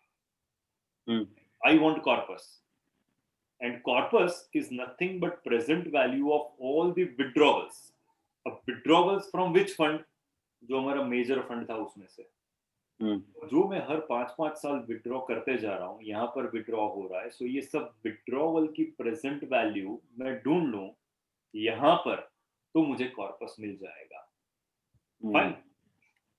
S1: I want corpus. And corpus is nothing but present value of all the withdrawals. अब विड्रॉवल्स फ्रॉम विच फंड, जो हमारा मेजर फंड था उसमें से, जो मैं हर 5-5 साल विड्रॉ करते जा रहा हूँ, यहाँ पर विड्रॉ हो रहा है, सो ये सब विड्रॉवल की प्रेजेंट वैल्यू मैं ढूंढ लूं यहाँ पर, तो मुझे कॉर्पस मिल जाएगा। फाइन।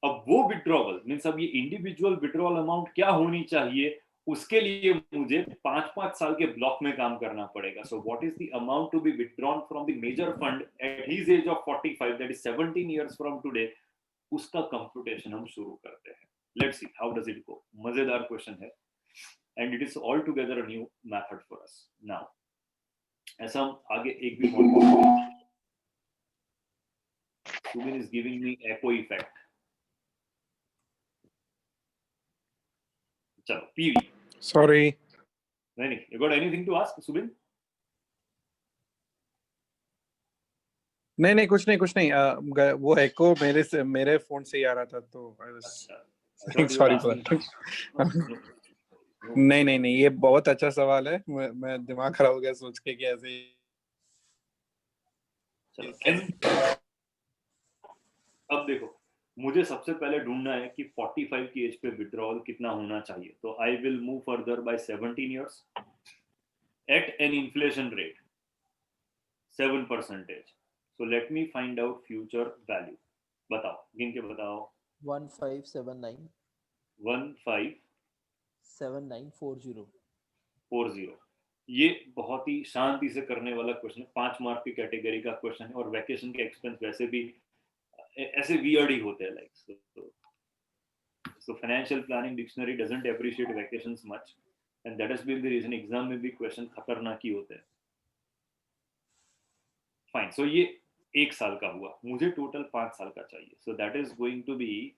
S1: अब वो विड्रॉवल मीन्स अब ये इंडिविजुअल विड्रॉवल अमाउंट क्या होनी चाहिए, उसके लिए मुझे 5-5 साल के ब्लॉक में काम करना पड़ेगा। So what is the amount to be withdrawn from the major fund at his age of 45, that is 17 years from today, उसका कंप्यूटेशन हम शुरू करते हैं। Let's see how does it go. मजेदार क्वेश्चन है and it is all together a new method for us. Now ऐसा हम आगे एक भी model, Subin is giving me echo effect. चलो PV.
S4: Sorry.
S1: नहीं, you got anything to ask, Subin?
S4: नहीं कुछ नहीं, वो एको मेरे फोन से ही आ रहा था, तो I was sorry for that. नहीं, ये बहुत अच्छा सवाल है, मैं दिमाग खराब हो गया सोच के कि ऐसे।
S1: चलो अब देखो, मुझे सबसे पहले ढूंढना है कि 45 की एज पे विड्रॉल कितना होना चाहिए। तो I will move further by 17 years at an inflation rate 7%। So let me find out future value. बताओ, गिन के बताओ।
S3: 1579
S1: 157940। ये बहुत ही शांति से करने वाला क्वेश्चन है, 5 मार्क की कैटेगरी का क्वेश्चन है, और वैकेशन के एक्सपेंस वैसे भी ऐसे वियर्ड ही होते हैं, like so financial planning dictionary doesn't appreciate vacations much, and that has been the reason exam में भी क्वेश्चन खतरनाक ही होते हैं। फाइन, सो ये 1 साल का हुआ, मुझे टोटल 5 साल का चाहिए। So that is going to be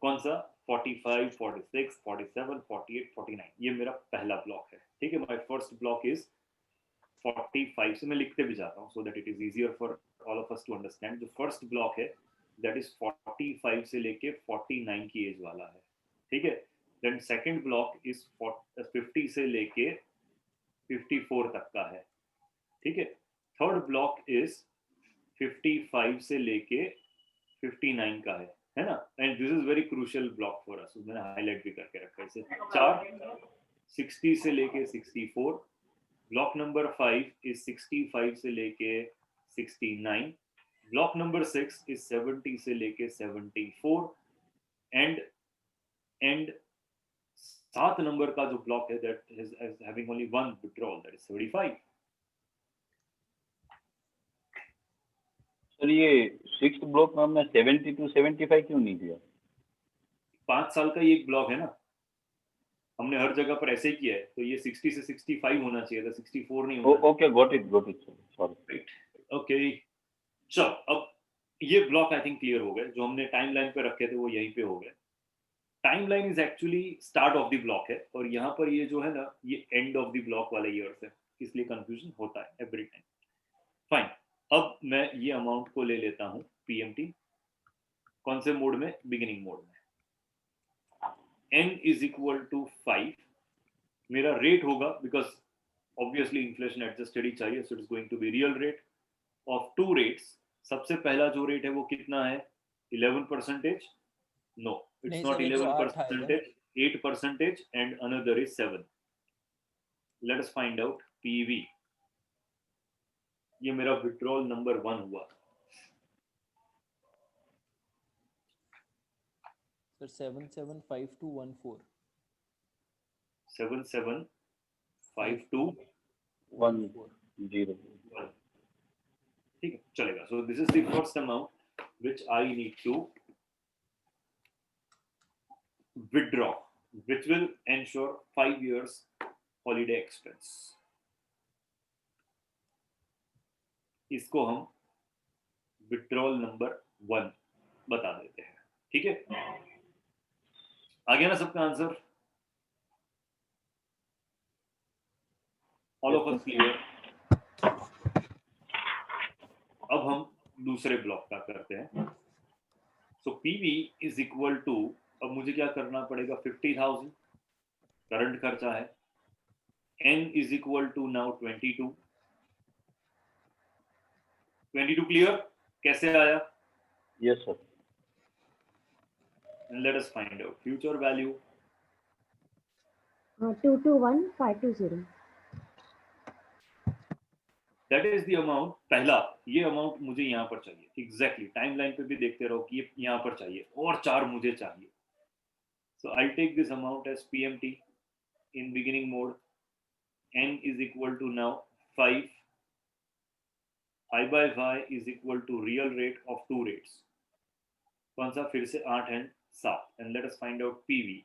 S1: कौन सा, 45, 46, 47, 48, 49, ये मेरा पहला ब्लॉक है। ठीक है, माय फर्स्ट ब्लॉक इज 45 से मैं लिखते भी जाता हूँ so that it is easier for all of us to understand. जो फर्स्ट ब्लॉक है दैट इज 45 से लेके 49 की एज वाला है। ठीक है, देन सेकंड ब्लॉक इज 50 से लेके 54 तक का है। ठीक है, थर्ड ब्लॉक इज 55 से लेके 59 का है ना, and this is very crucial block for us, मैंने हाईलाइट भी करके रखा है इसे। 4 60 से लेके 64। ब्लॉक नंबर 5 इज 65 से लेके 69। ब्लॉक नंबर 6 इज 70 से लेके 74, एंड 7 नंबर का जो ब्लॉक है that is having only one withdrawal, that is 75।
S2: Sir ये 6th ब्लॉक में हमने 70 to 75 क्यों नहीं दिया?
S1: 5 साल का ये एक ब्लॉक है ना, हमने हर जगह पर ऐसे ही किया है, तो ये 60 से 65 होना चाहिए था, 64 नहीं होना।
S2: Okay, got it sorry.
S1: Okay, चलो अब ये ब्लॉक आई थिंक क्लियर हो गए। जो हमने टाइमलाइन पे रखे थे वो यहीं पे हो गए। Timeline is actually start of the block है, और यहाँ पर ये जो है ना, ये एंड ऑफ द ब्लॉक वाले ईयर्स है, इसलिए कंफ्यूजन होता है एवरी टाइम। फाइन, अब मैं ये अमाउंट को ले लेता हूँ पीएमटी। कौन से मोड में, बिगिनिंग मोड में। n इज इक्वल टू 5, मेरा रेट होगा बिकॉज ऑब्वियसली इन्फ्लेशन एडजस्टेड ही चाहिए, so it is going to be real rate of 2 rates. सबसे पहला जो रेट है वो कितना है, 11%? No, it's not 11%, 8%, and another is 7। Let us find out PV. ये मेरा विड्रॉल नंबर 1 हुआ।
S3: सर 775214
S1: 775210। ठीक है, चलेगा। So this is the first amount which I need to withdraw, which will ensure 5 years holiday expense. इसको हम withdrawal number 1 बता देते हैं। ठीक है, आ गया ना सबका answer? All of us clear? अब हम दूसरे ब्लॉक का करते हैं। सो पीवी इज इक्वल टू, अब मुझे क्या करना पड़ेगा, 50,000 करंट खर्चा है। n is equal to now 22, 22 clear? कैसे आया?
S2: Yes, sir.
S1: And let us find out future value.
S6: 221520.
S1: That is the amount. पहला ये अमाउंट मुझे यहाँ पर चाहिए. Exactly. टाइमलाइन पे भी देखते रहो कि ये यहाँ पर चाहिए और 4 मुझे चाहिए. So I'll take this amount as PMT in beginning mode. N is equal to now 5. I by Y is equal to real rate of 2 rates. कौन सा? फिर से 8 and 7. And let us find out PV.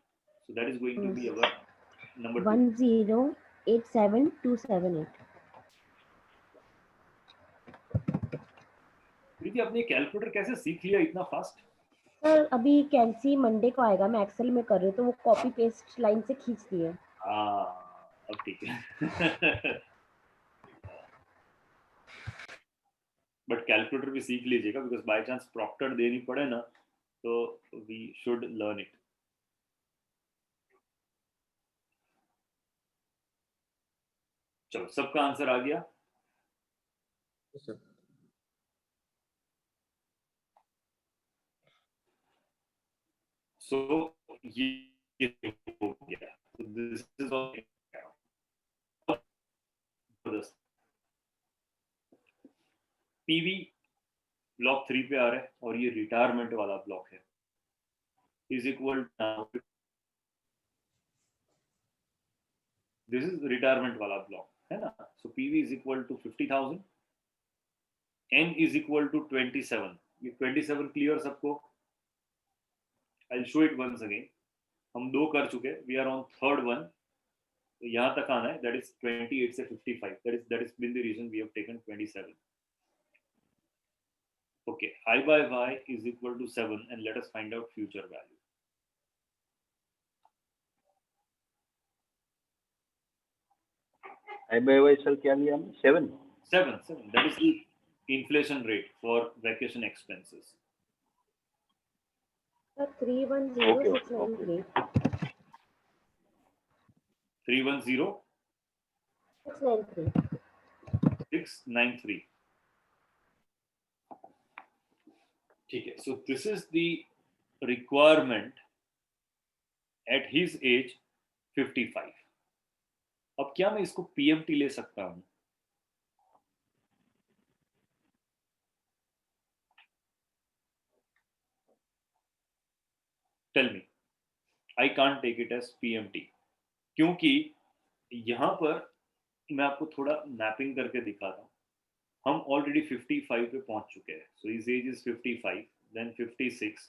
S1: So that is going to be our number 2.
S6: 1087278.
S1: प्रीति आपने calculator कैसे सीख लिया इतना fast?
S6: Sir अभी कैंसी मंडे को आएगा, मैं एक्सेल में कर रही हूँ तो वो कॉपी पेस्ट लाइन से खींच दिए.
S1: अब ठीक है. बट कैलकुलेटर भी सीख लीजिएगा बिकॉज बाय चांस प्रॉक्टर देनी पड़े ना तो वी शुड लर्न इट. चलो सबका आंसर आ गया. सो ये हो गया. This is all. PV block 3 पे आ रहा है और ये रिटायरमेंट वाला ब्लॉक है. Is equal this is retirement वाला ब्लॉक है ना. So PV is equal to 50,000. N is equal to 27. ये 27 क्लियर सबको? I will show it once again. हम 2 कर चुके. We are on third one. तो यहाँ तक आना है. दैट इज 28 से 55. That is been the reason we have taken 27. Okay, I by Y is equal to 7 and let us find out future value.
S2: I by Y sir क्या लिया हमने? 7.
S1: 7. That is the inflation rate for vacation expenses.
S6: Sir 310693.
S1: 310
S6: 693.
S1: 693. ठीक है. So this is the requirement at his age 55. अब क्या मैं इसको PMT ले सकता हूं? Tell me. I can't take it as PMT क्योंकि यहां पर मैं आपको थोड़ा मैपिंग करके दिखाता हूं. हम ऑलरेडी 55 पे पहुंच चुके हैं. So his age is 55, then 56,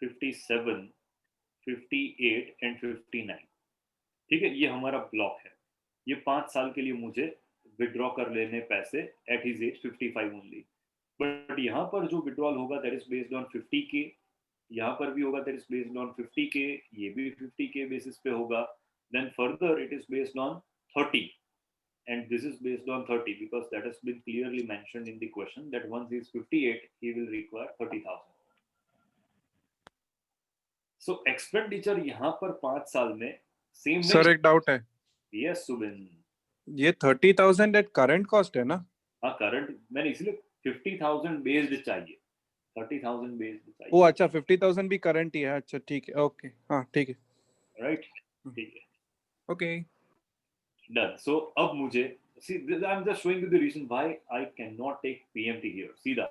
S1: 57, 58 and 59. ठीक है. ये हमारा ब्लॉक है. ये 5 साल के लिए मुझे विड्रॉ कर लेने पैसे eight his as 55 only. But यहाँ पर जो विड्रॉल होगा that is based on 50K. यहाँ पर भी होगा that is based on 50K. ये भी 50K बेसिस पे होगा. Then further it is based on 30. And this is based on 30 because that has been clearly mentioned in the question that once he is 58, he will require 30,000. So expenditure यहाँ पर 5 साल में same.
S4: Sir एक doubt है.
S1: Yes, Subin.
S4: ये 30,000 at current cost है ना?
S1: हाँ करंट. मैंने इसलिए 50,000 बेस्ड चाहिए. 30,000 बेस्ड चाहिए.
S4: ओ अच्छा 50,000 भी करंट ही है. अच्छा ठीक है. ओके हाँ ठीक है.
S1: राइट. ठीक है.
S4: ओके.
S1: Done. So अब मुझे see I'm just showing you the reason why I cannot take PMT here. सीधा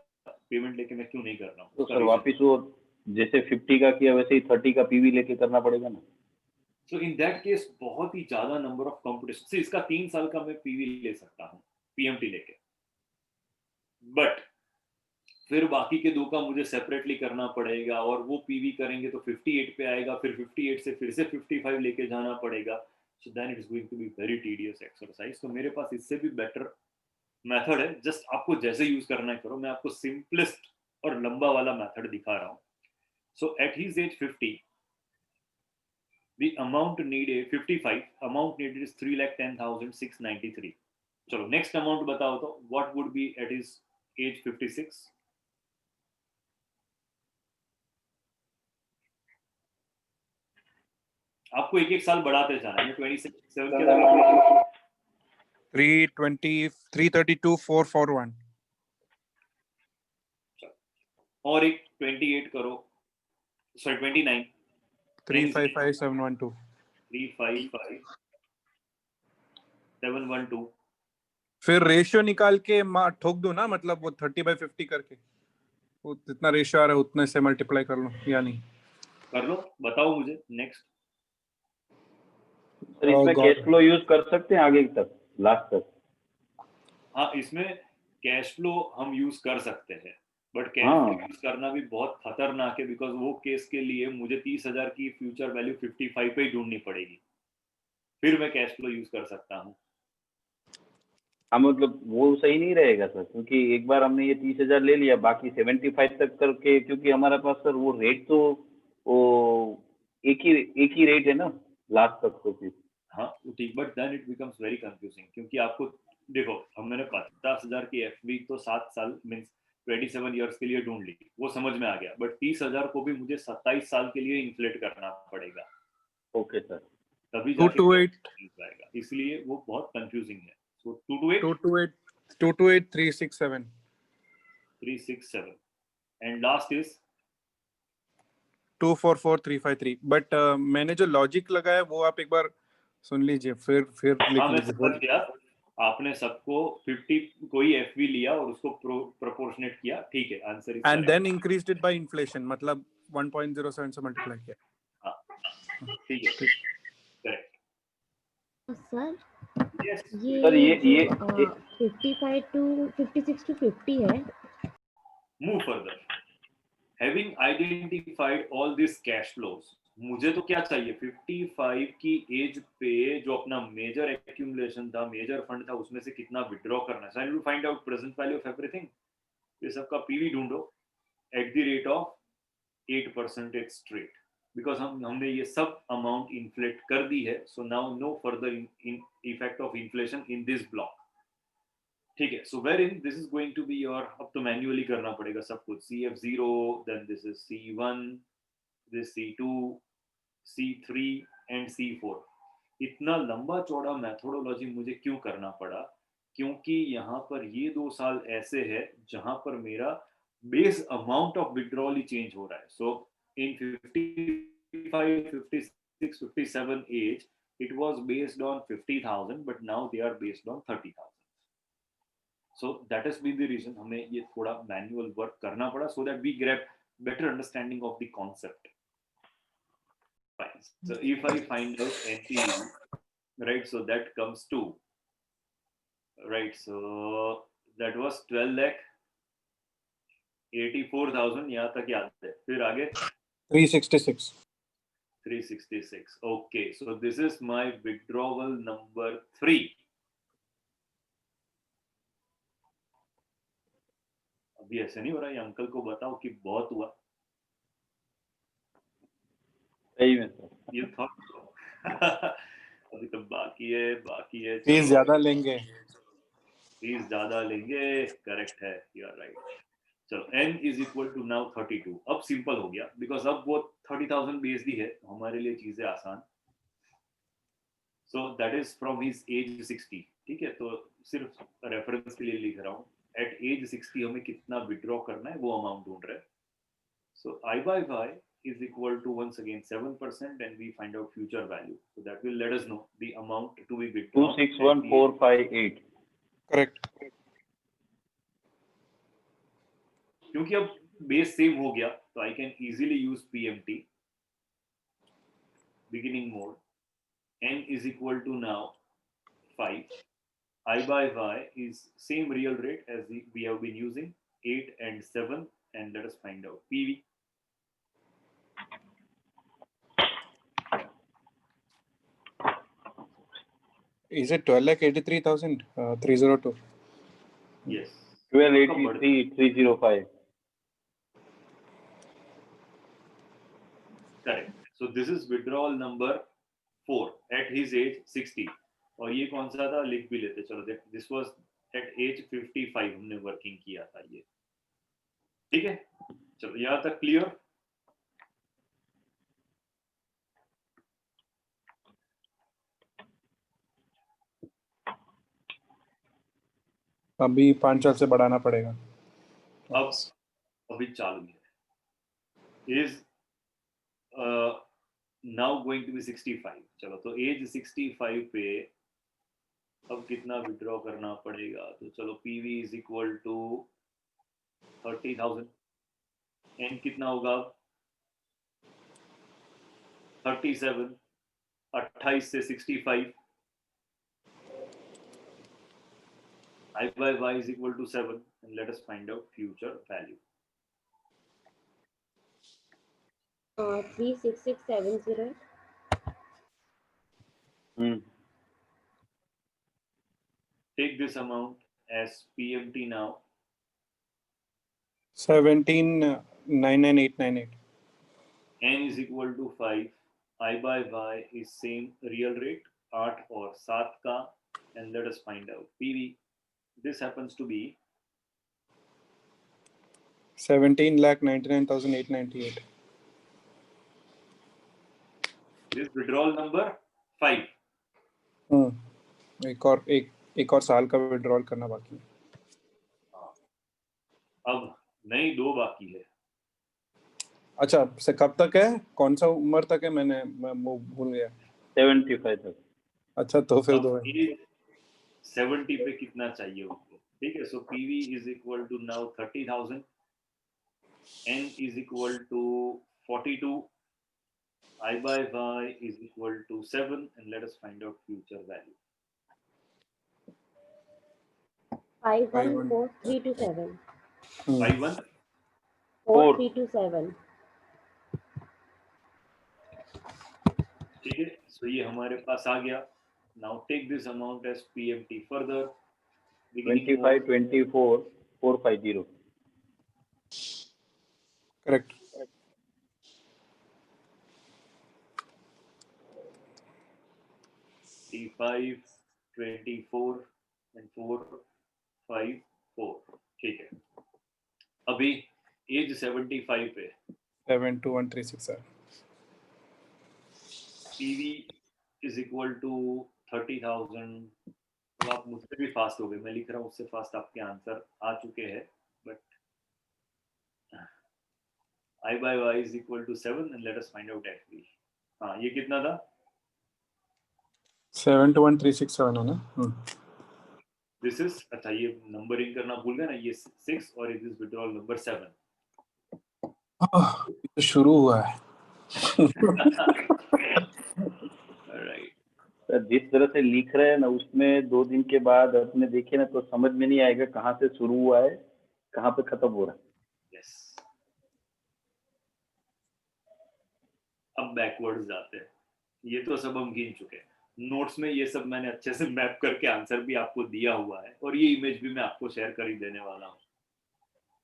S1: पेमेंट लेके मैं क्यों नहीं कर रहा हूँ?
S2: तो सर वापस वो जैसे 50 का किया वैसे ही 30 का पीवी लेके करना पड़ेगा ना.
S1: So in that case बहुत ही ज्यादा नंबर ऑफ कॉम्पिटिशन से इसका 3 साल का मैं पीवी ले सकता हूँ PMT लेके. बट फिर बाकी के 2 का मुझे सेपरेटली करना पड़ेगा और वो पीवी करेंगे तो 58 पे आएगा. फिर 58 से फिर से 55 लेके जाना पड़ेगा. So then it is going to be very tedious exercise. तो मेरे पास इससे भी बेटर मेथड है. जस्ट आपको जैसे यूज करना है करो. मैं आपको सिंपलेस्ट और लंबा वाला मेथड दिखा रहा हूँ. So at his age 50, the amount needed 55. Amount needed is 3,10,693. चलो नेक्स्ट अमाउंट बताओ तो what would be at his age 56? आपको एक साल बढ़ाते जाना है. 27 के
S4: 320 332 441.
S1: और एक 28 करो, सॉरी 29,
S4: 355712
S1: 355712।
S4: फिर रेशियो निकाल के ठोक दो ना, मतलब वो 30/50 करके, वो जितना रेशियो आ रहा है उतने से मल्टीप्लाई कर लो या नहीं?
S1: कर लो, बताओ मुझे नेक्स्ट।
S2: सर इसमें कैश फ्लो यूज कर सकते हैं आगे तक, लास्ट तक?
S1: हाँ, इसमें कैश फ्लो हम यूज कर सकते हैं, बट कैश
S2: हाँ।
S1: फ्लो यूज करना भी बहुत खतरनाक है, बिकॉज वो केस के लिए मुझे 30,000 की फ्यूचर वैल्यू 55 पे ही ढूंढनी पड़ेगी, फिर मैं कैश फ्लो यूज कर सकता हूँ।
S2: हाँ मतलब वो सही नहीं रहेगा सर, क्योंकि एक बार हमने ये 30,000 ले लिया, बाकी 75 तक करके, क्योंकि हमारे पास सर वो रेट तो वो एक ही रेट है ना लास्ट तक तो फिर।
S1: हाँ ठीक, but then it becomes very confusing, क्योंकि आपको देखो, मैंने 50,000 की एफवी तो 7 साल मीन्स 27 ईयर्स के लिए ढूंढ ली, वो समझ में आ गया, बट 30,000 को भी मुझे 27 साल के लिए इन्फ्लेट करना पड़ेगा।
S2: Okay sir.
S1: तभी जाके
S4: 228
S1: आएगा, इसलिए वो बहुत कंफ्यूजिंग है। सो
S4: 228 367
S1: 367 एंड लास्ट इज
S4: 244353। बट मैंने जो लॉजिक लगाया वो आप एक बार सुन लीजिए, फिर लिख
S1: हाँ, मैं
S4: लीजिए।
S1: समझ गया। आपने सबको 50 कोई एफवी लिया और उसको प्रोपोर्शनेट किया, ठीक है, answer is
S4: and then increased it by inflation, मतलब 1.07 से मल्टीप्लाई किया।
S1: हाँ ठीक है, करेक्ट।
S6: सर
S1: यस
S2: सर
S6: ये जो
S2: ये
S6: 55 टू 56 टू 50 है,
S1: move further, having identified all this cash flows, मुझे तो क्या चाहिए, 55 की एज पे जो अपना मेजर एक्यूमुलेशन था, मेजर फंड था, उसमें से कितना विड्रॉ करना है। So I will find out present value of everything, ये सबका पीवी ढूंढो at the rate of 8% straight, because हमने ये सब अमाउंट इन्फ्लेट कर दी है। So now no further effect of inflation in this block, ठीक है। So where in this is going to be your, अब तो मैन्युअली करना पड़ेगा सब कुछ, CF0, then this is C1, this C2, C3 and C4। इतना लंबा चौड़ा मैथोडोलॉजी मुझे क्यों करना पड़ा, क्योंकि यहाँ पर ये 2 साल ऐसे है जहां पर मेरा base amount of withdrawal he change हो रहा है। सो इन 55, 56, 57 as it was based on 50,000, but now they are based on 30,000. So that has been the reason हमें ये थोड़ा मैनुअल वर्क करना पड़ा, so that we grab better understanding of the concept. Fine. So if I find out NPV, right, so that comes to, right, so that was 12 lakh 84,000, यहाँ तक याद है, फिर आगे
S4: 366
S1: 366. Okay, so this is my withdrawal number 3. अभी ऐसे नहीं हो रहा है, अंकल को बताओ कि बहुत हुआ।
S2: सही में सर।
S1: ये थॉट अभी तो बाकी है।
S4: फीस ज्यादा लेंगे,
S1: फीस ज्यादा लेंगे, करेक्ट है, यू आर राइट। चलो n is equal to now 32। अब सिंपल हो गया, बिकॉज अब वो 30,000 बेस दी है, हमारे लिए चीजें आसान। सो that is from his age 60, ठीक है। तो सिर्फ रेफरेंस के लिए लिख रहा हूँ, एट एज 60 हमें कितना विड्रॉ करना है वो अमाउंट ढूंढ रहे हैं। सो I by Y is equal to once again 7%, and we find out future value. So that will let us know the amount to be withdrawn.
S2: 261458।
S4: Correct.
S1: क्योंकि अब बेस सेम हो गया, तो I can easily use PMT beginning mode. N is equal to now 5. I by Y is same real rate as we have been using, 8 and 7, and let us find out PV.
S4: Is it 12,83,302?
S1: Yes.
S2: 1283,305।
S1: Correct. So this is withdrawal number 4 at his age 60. और ये कौन सा था, लिख भी लेते चलो। This was at as 55 हमने वर्किंग किया था ये, ठीक है। चलो यहाँ तक क्लियर।
S4: अभी 5 साल से बढ़ाना पड़ेगा।
S1: अब अभी चालू है is now going to be 65. चलो तो एज 65 पे अब कितना विड्रॉ करना पड़ेगा, तो चलो PV is equal to 30,000 and कितना होगा 37, 28 से 65, I by Y is equal to 7 and let us find out future value.
S6: 36670.
S1: Take this amount as PMT now.
S4: 17,99898.
S1: N is equal to 5. I by Y is same real rate 8 और 7 का, and let us find out PV. This happens to be
S4: 17,99,898.
S1: this withdrawal number 5.
S4: एक और साल का withdrawal करना बाकी है।
S1: अब नहीं 2 बाकी है।
S4: अच्छा, से कब तक है, कौन सा उम्र तक है, मैं भूल गया।
S2: 75 तक।
S4: अच्छा, तो फिर 2 है।
S1: 70 पे कितना चाहिए उनको, ठीक है। सो PV is equal to now 30,000, N is equal to 42, I by Y is equal to 7, and let us find out future value.
S6: 514327.
S1: 514327, ठीक है। सो ये हमारे पास आ गया। Now take this amount as PMT further.
S2: 25,24,450.
S4: Correct.
S1: 25, 24 and 454, ठीक है। अभी as 75 पे
S4: 72136
S1: PV is equal to 30,000। अब आप मुझसे भी फास्ट हो गए, मैं लिख रहा हूँ उससे फास्ट आपके आंसर आ चुके हैं, but I by Y is equal to 7 and let us find out FV। हाँ, ये कितना था?
S4: 721,367 है ना।
S1: This is, अच्छा ये नंबरिंग करना भूल गया ना, ये 6 और it is withdrawal number 7।
S4: तो शुरू हुआ है।
S1: Alright।
S2: सर जिस तरह से लिख रहे हैं ना, उसमें 2 दिन के बाद अपने देखे ना तो समझ में नहीं आएगा कहाँ से शुरू हुआ है, कहाँ पे खत्म हो रहा है।
S1: Yes। अब बैकवर्ड्स जाते हैं। ये तो सब हम गिन चुके हैं, नोट्स में ये सब मैंने अच्छे से मैप करके आंसर भी आपको दिया हुआ है, और ये इमेज भी मैं आपको शेयर कर ही देने वाला हूँ।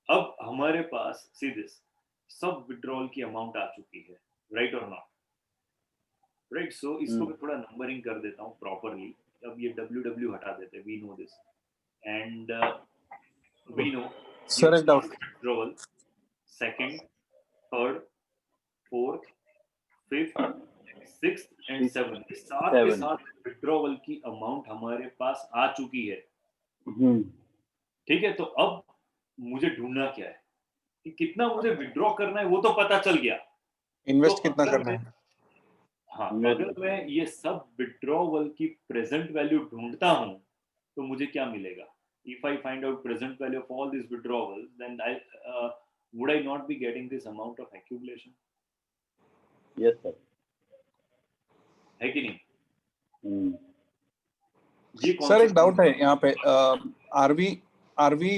S1: अब हमारे पास सीधे सब विड्रॉल की अमाउंट आ चुकी है, राइट और नॉट? राइट। सो इसको मैं थोड़ा नंबरिंग कर देता हूँ प्रॉपरली। अब ये WW हटा देते हैं, we know this and we know
S4: sir एक doubt.
S1: Withdrawal second, third, fourth, fifth, sixth and seven, सात के साथ विड्रॉवल की अमाउंट हमारे पास आ चुकी है, ठीक है। तो अब मुझे ढूंढना क्या है कि कितना मुझे विड्रॉ करना है, वो तो पता चल गया।
S4: इन्वेस्ट
S1: तो
S4: कितना करना है?
S1: हाँ, अगर मैं ये सब विड्रॉवल की प्रेजेंट वैल्यू ढूंढता हूं तो मुझे क्या मिलेगा? If I find out present value of all these withdrawals, then would I not be getting this amount of accumulation?
S2: Yes sir।
S1: है कि नहीं?
S4: सर एक डाउट है यहाँ पे, are we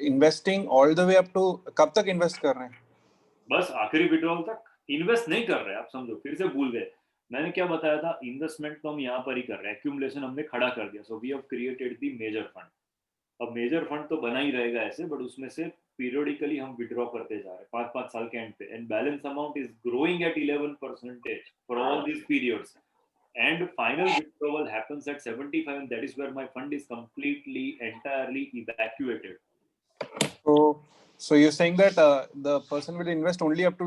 S4: investing all the way up to, कब तक invest कर रहे हैं?
S1: बस आखिरी विड्रॉल तक इन्वेस्ट नहीं कर रहे। आप समझो, फिर से भूल गए। मैंने क्या बताया था? इन्वेस्टमेंट तो हम यहाँ पर ही कर रहे हैं, एक्यूमुलेशन हमने खड़ा कर दिया। So we have created the major fund. अब मेजर फंड तो बना ही रहेगा ऐसे, बट उसमें से पीरियडिकली हम विड्रॉ करते जा रहे हैं 5-5 साल के एंड पे, and balance amount is growing at 11% for all these periods, and final withdrawal happens at 75, and that is where my fund is completely entirely evacuated.
S4: So you're saying that the person will invest only up to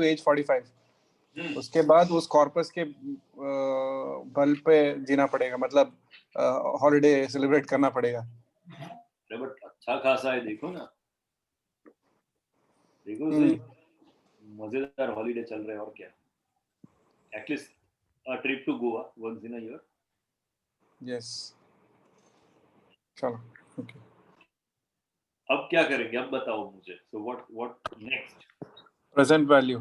S4: age 45. उसके बाद उस corpus के बल पे जीना पड़ेगा, मतलब holiday celebrate करना पड़ेगा।
S1: बट अच्छा खासा है, देखो ना। देखो सही मजेदार हॉलीडे चल रहा है और क्या, at least a trip to Goa once in a year.
S4: Yes चलो ओके
S1: अब क्या करेंगे, अब बताओ मुझे. So what next?
S4: Present value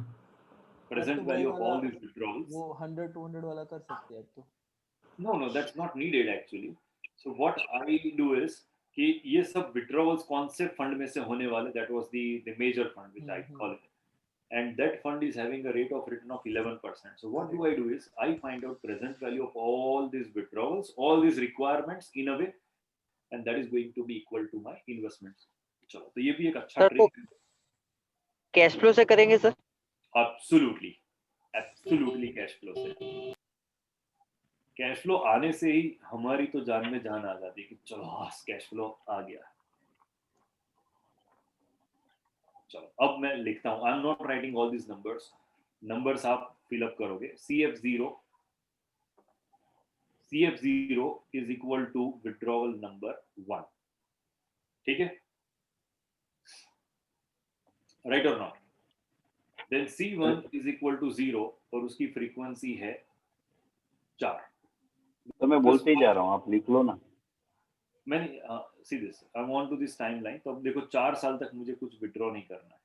S1: Present
S3: अब तो
S1: value
S3: वो
S1: of
S3: वाला
S1: all these withdrawals.
S3: वो 100-200 वाला कर सकते हैं अब तो.
S1: No, that's not needed actually. So what I do is कि ये सब withdrawals कौन से fund में से होने वाले, that was the major fund which I call it, and that fund is having a rate of return of 11%. So what do I do is I find out present value of all these withdrawals, all these requirements in a way, and that is going to be equal to my investments. चलो तो ये भी एक अच्छा
S7: sir वो
S1: trick.
S7: Cash flow से करेंगे sir?
S1: Absolutely cash flow से. कैश फ्लो आने से ही हमारी तो जान में जान आ जाती है कि चलो हाँ कैश फ्लो आ गया. चलो अब मैं लिखता हूँ. I am not writing all this numbers आप फिलअप करोगे. CF0 is equal to withdrawal number 1. ठीक है, राइट और not. Then C1 is equal to 0 और उसकी फ्रीक्वेंसी है 4.
S2: तो मैं बोलते ही जा रहा हूँ, आप लिख लो ना.
S1: मैंने see this, I want to this timeline. तो अब देखो 4 साल तक मुझे कुछ विड्रॉ नहीं करना है.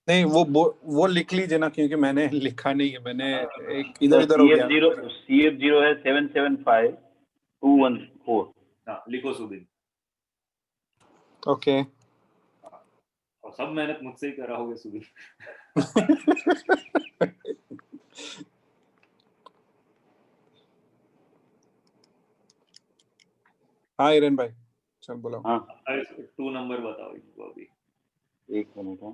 S4: नहीं वो लिख लीजिए ना, क्योंकि मैंने लिखा नहीं है, मैंने एक इधर उधर हो गया.
S2: CF0 है 775214.
S1: हाँ लिखो सुबिन.
S4: ओके
S1: और सब मेहनत मुझसे ही करा होगे सुबिन.
S4: हाँ हिरेन भाई चल बोलो.
S2: हाँ
S1: 2 नंबर बताओ इनको अभी.
S2: एक मिनट है.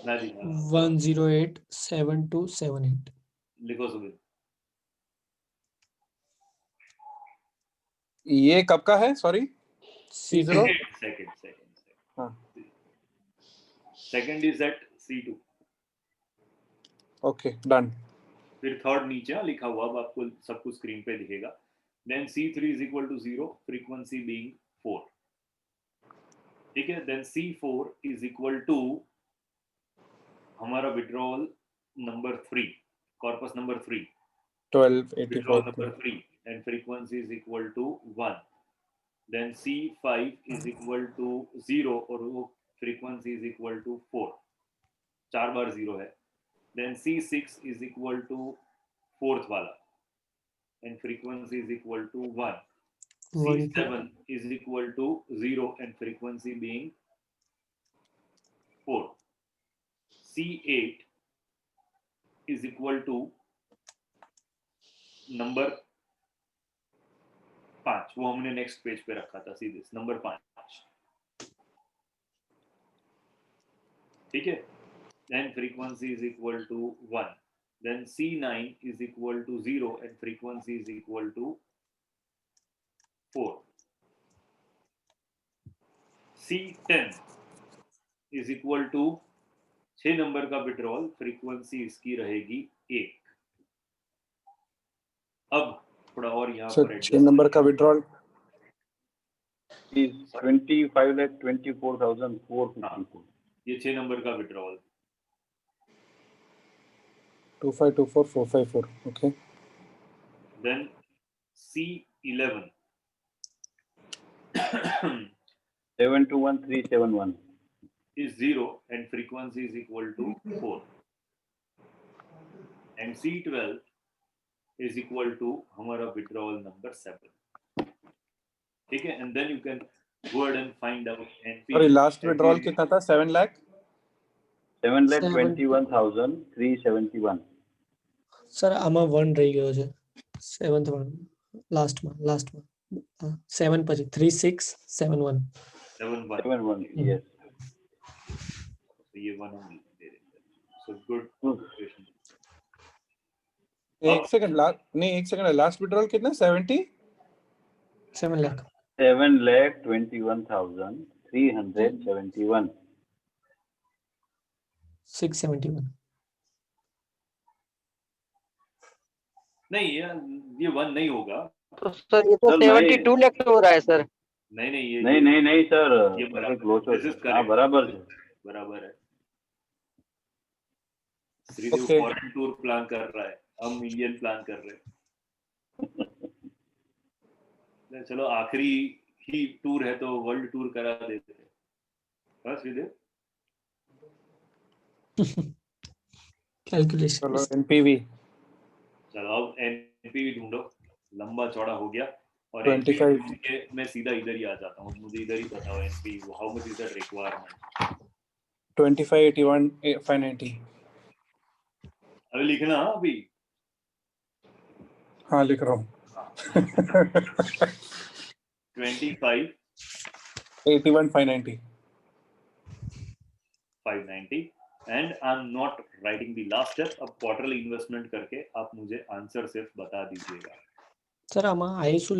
S1: ना जी
S8: 1087278.
S1: लिखो सुबिन.
S4: ये कब का है sorry? C0
S1: second is at C2.
S4: Okay done.
S1: फिर थर्ड नीचे लिखा हुआ, अब आपको सब कुछ स्क्रीन पे दिखेगा. Then C3 is equal to 0, frequency being 4. ठीक है. Then C4 is equal to हमारा withdrawal number 3, corpus number 3, withdrawal number 3, and frequency is equal to 1. Then C5 is equal to 0 और वो फ्रीक्वेंसी is equal to 4. 4 बार 0 है. Then C6 is equal to fourth वाला and frequency is equal to 1. C7 is equal to 0 and frequency being 4. C8 is equal to number 5, वो हमने next page पे रखा था. See this number 5. ठीक है. then frequency is equal to 1. then C9 is equal to 0 and frequency is equal to 4. C10 is equal to 6 number का withdrawal, frequency इसकी रहेगी 1. अब थोड़ा और यहाँ पर
S4: 6 नंबर का विड्रॉल
S2: is 25,24,454.
S1: ये 6 नंबर का withdrawal
S4: 2524454. Okay.
S1: then C11
S2: 721371
S1: is 0 and frequency is equal to 4. and C12 is equal to हमारा withdrawal number 7. ठीक है. and then you can go ahead and find out.
S4: Sorry last withdrawal कितना था? 7 lakh
S2: 7,21,371.
S8: Sir આમાં 1 રહી ગયો છે. 7th one લાસ્ટમાં 7 પછી 3671.
S2: 71 yes.
S1: so ये 1 हम दे देंगे. so good.
S4: एक सेकंड लास्ट विड्रॉल कितना? 70
S8: 7 lakh
S2: 7,21,371.
S8: 671.
S1: नहीं ये 1 नहीं होगा.
S7: तो सर ये तो 72 लाख हो रहा है सर.
S2: नहीं सर,
S1: ये
S2: क्लोजर
S1: This is
S2: हाँ
S1: correct.
S2: बराबर है।
S1: बराबर है। Sridev
S4: Okay.
S1: Foreign tour plan कर रहा है, हम इंडियन प्लान कर रहे हैं। चलो आखिरी ही टूर है तो वर्ल्ड टूर करा देते हैं। हाँ श्रीदेव,
S8: कैलकुलेशन
S4: चलो एनपीवी
S1: चलो अब एनपीवी ढूंढो, लंबा चौड़ा हो गया। और
S4: 25
S1: NPV के मैं सीधा इधर ही आ जाता हूँ, मुझे इधर ही बताओ NPV how much is the requirement.
S4: 25 81 590
S1: अभी लिखना अभी।
S4: हाँ लिख रहा हूँ
S1: 25
S4: 81 590
S1: 590 and I am not writing the last step. अब क्वार्टरली इन्वेस्टमेंट करके आप मुझे आंसर सिर्फ बता दीजिएगा।
S8: सर आमा आईसू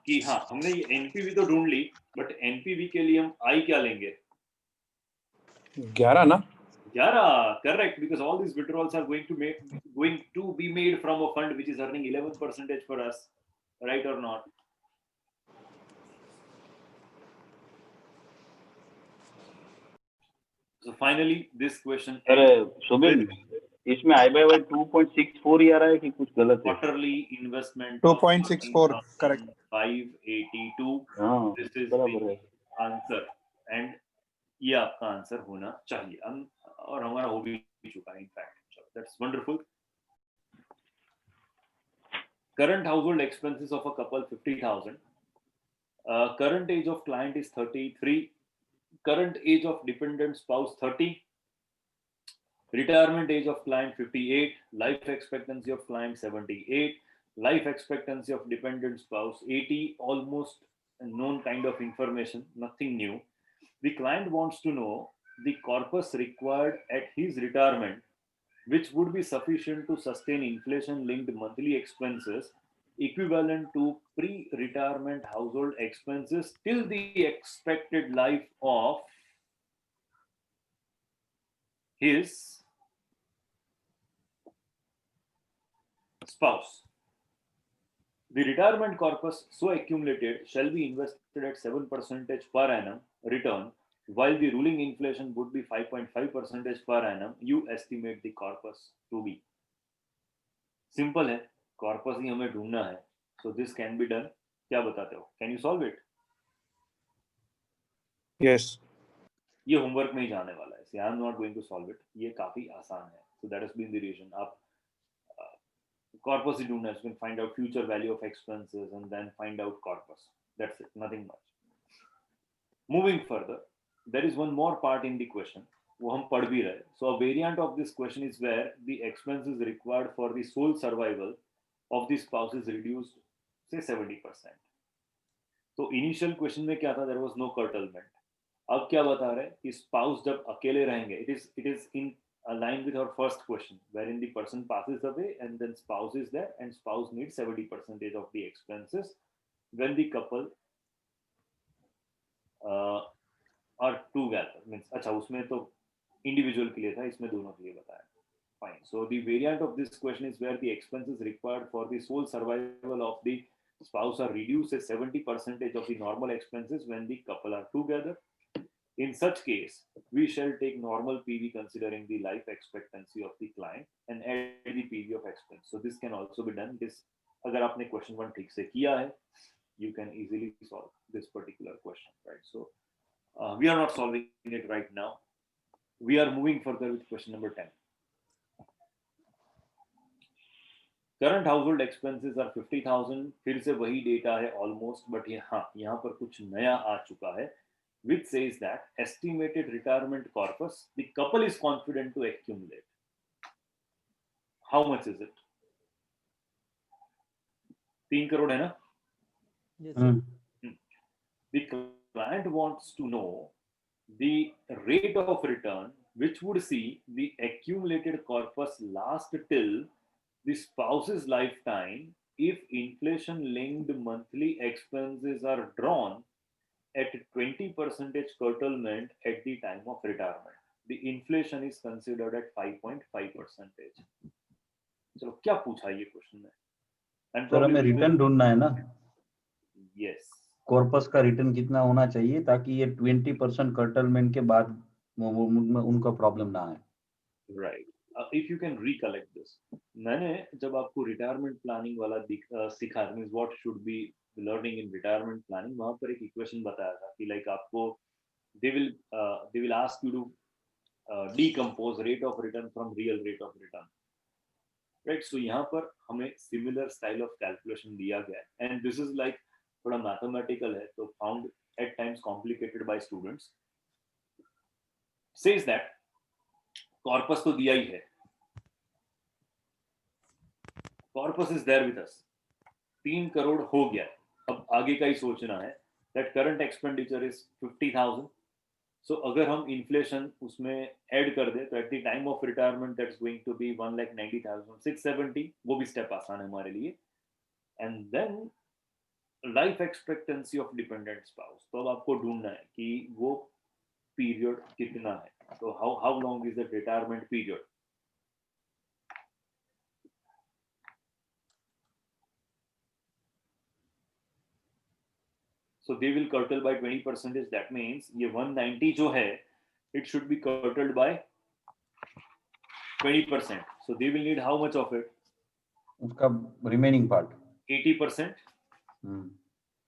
S1: कि हाँ हमने ये एनपीवी तो ढूंढ ली, बट एनपीवी के लिए हम आई क्या लेंगे?
S4: 11 ना
S1: 11, correct, because all these withdrawals are going to be made from a fund which is earning 11% for us, right or not? So finally this question
S2: अरे शुभिन, इसमें आई बाय 2.64 ही आ रहा है कि कुछ गलत है?
S1: quarterly investment
S4: 2.64 correct
S1: 582.
S2: हाँ
S1: This is
S2: बराबर है।
S1: the answer and ये आपका आंसर होना चाहिए और हमारा हो भी चुका है in fact. That's wonderful. Current household expenses of a couple 50,000. Current age of client is 33. Current age of dependent spouse 30. Retirement age of client 58. Life expectancy of client 78. Life expectancy of dependent spouse 80. Almost known kind of information, nothing new. The client wants to know the corpus required at his retirement, which would be sufficient to sustain inflation-linked monthly expenses equivalent to pre-retirement household expenses till the expected life of his spouse. The retirement corpus so accumulated shall be invested at 7% per annum return, while the ruling inflation would be 5.5% per annum. You estimate the corpus to be. Simple है, corpus ही हमें ढूंढना है. So this can be done. क्या बताते हो? Can you solve it?
S4: yes
S1: ये homework में ही जाने वाला है. I am not going to solve it. ये काफी आसान है. So that has been the reason. आप corpus ही ढूंढना है. You can find out future value of expenses and then find out corpus. That's it. Nothing much. Moving further, there is one more part in the question. वो हम पढ़ भी रहे. So a variant of this question is where the expenses required for the sole survival of the spouse is reduced, say 70%. तो initial question में क्या था? There was no curtailment. अब क्या बता रहे हैं कि spouse जब अकेले रहेंगे, it is in line with our first question, wherein the person passes away and then spouse is there and spouse needs 70% of the expenses when the couple are together. Means अच्छा उसमें तो individual के लिए था, इसमें दोनों के लिए बताया. Fine. So the variant of this question is where the expenses required for the sole survival of the spouse are reduced as 70% of the normal expenses when the couple are together. In such case, we shall take normal PV considering the life expectancy of the client and add the PV of expense. So this can also be done. This, अगर आपने question 1 ठीक से किया है, you can easily solve this particular question, right? So we are not solving it right now. We are moving further with question number 10. Current household expenses are 50,000. फिर से वही data है almost, but यहाँ पर कुछ नया आ चुका है, which says that estimated retirement corpus the couple is confident to accumulate. How much is it? 3 crore है ना?
S3: Yes, sir.
S1: The client wants to know the rate of return which would see the accumulated corpus last till the spouse's lifetime if inflation linked monthly expenses are drawn at 20% curtailment at the time of retirement. The inflation is considered at 5.5%. चलो क्या पूछा ये question में?
S2: Sir हमें return ढूंढना है ना?
S1: Yes.
S2: Corpus का रिटर्न कितना होना चाहिए ताकि ये 20% कर्टलमेंट के बाद उनका प्रॉब्लम ना आए।
S1: Right, if you can recollect this, मैंने जब आपको रिटायरमेंट प्लानिंग वाला सिखा, means what should be learning in retirement planning, वहां पर एक इक्वेशन बताया था कि लाइक आपको they will ask you to decompose rate of return from real rate of return, right? So यहाँ पर हमें similar style of calculation दिया गया है, and this is like थोड़ा mathematical है, तो found at times complicated by students. Says that corpus तो दिया ही है, corpus is there with us, 3 crore हो गया, अब आगे का ही सोचना है, that current expenditure is 50,000. सो अगर हम इन्फ्लेशन उसमें ऐड कर दे तो at the time of retirement that's going to be 1,90,670, वो भी स्टेप आसान है हमारे लिए. And then life expectancy of dependent spouse, तो अब आपको ढूंढना है कि वो पीरियड कितना है, तो how long is the retirement period. So they will curtail by 20%. That means ये 190 जो है, it should be curtailed by 20%. So they will need how much of it?
S2: उसका remaining part
S1: 80%.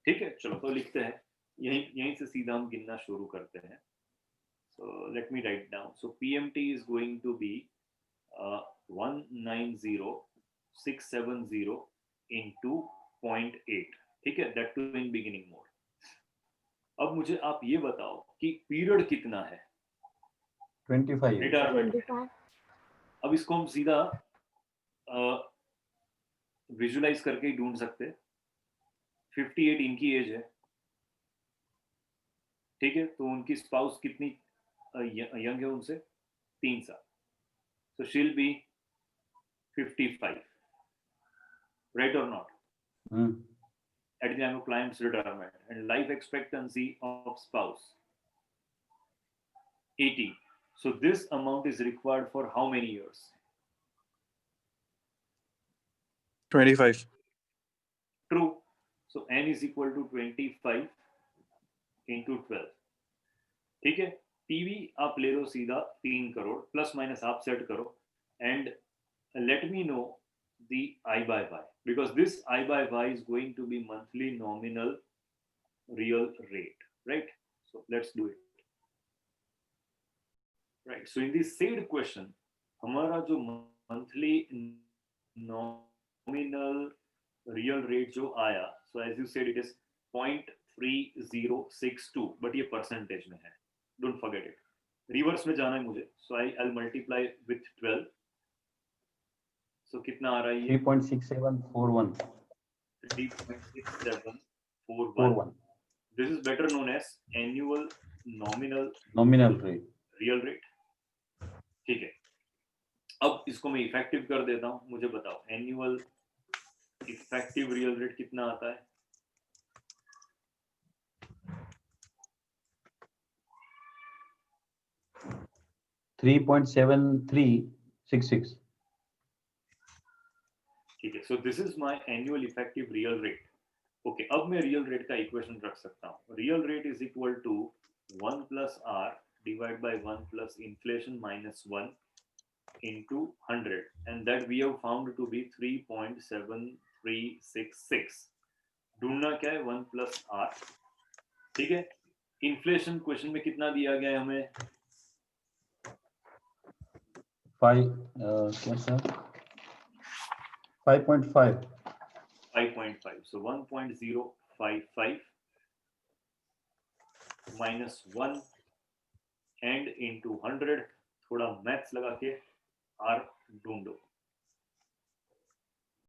S1: ठीक है, चलो तो लिखते हैं, यहीं से सीधा हम गिनना शुरू करते हैं. So let me write down. So PMT is going to be 190,670 into 0.8. ठीक है, that too in beginning mode. अब मुझे आप ये बताओ कि पीरियड कितना है.
S2: 25.
S1: रिटायरमेंट. अब इसको हम सीधा विजुलाइज करके ही ढूंढ सकते. 58 इनकी एज है, ठीक है, तो उनकी स्पाउस कितनी यंग है उनसे 3 साल, so she'll be 55, right or not? At the time of client's retirement, and life expectancy of spouse 80. So this amount is required for how many years?
S4: 25.
S1: True. So n is equal to 25 into 12. ठीक है, PV आप ले लो सीधा 3 crore, plus minus आप set करो, and let me know the I by Y, because this I by Y is going to be monthly nominal real rate, right? So let's do it. Right, so in this said question, हमारा जो monthly nominal real rate जो आया, so as you said it is 0.3062, but ये percentage में है, don't forget it. Reverse में जाना है मुझे, so I'll multiply with 12. So कितना आ रहा है ये?
S2: 3.6741.
S1: 3.6741. This is better known as annual
S2: nominal rate,
S1: real rate. ठीक है, अब इसको मैं इफेक्टिव कर देता हूं, मुझे बताओ एनुअल इफेक्टिव रियल रेट कितना आता है? $3.7366. ठीक है, so this is my annual effective real rate. Okay, अब मैं रियल रेट का इक्वेशन रख सकता हूं. Real rate is equal to 1 plus r divide by 1 plus inflation minus 1 into 100, and that we have found to be 3.7366. ढूंढना क्या है? 1 plus are. ठीक है, इन्फ्लेशन क्वेश्चन में कितना दिया गया है हमें?
S2: 5.5.
S1: 5.5. So 1.055 minus 1 and into 100. थोड़ा मैथ्स लगा के आर ढूंढो.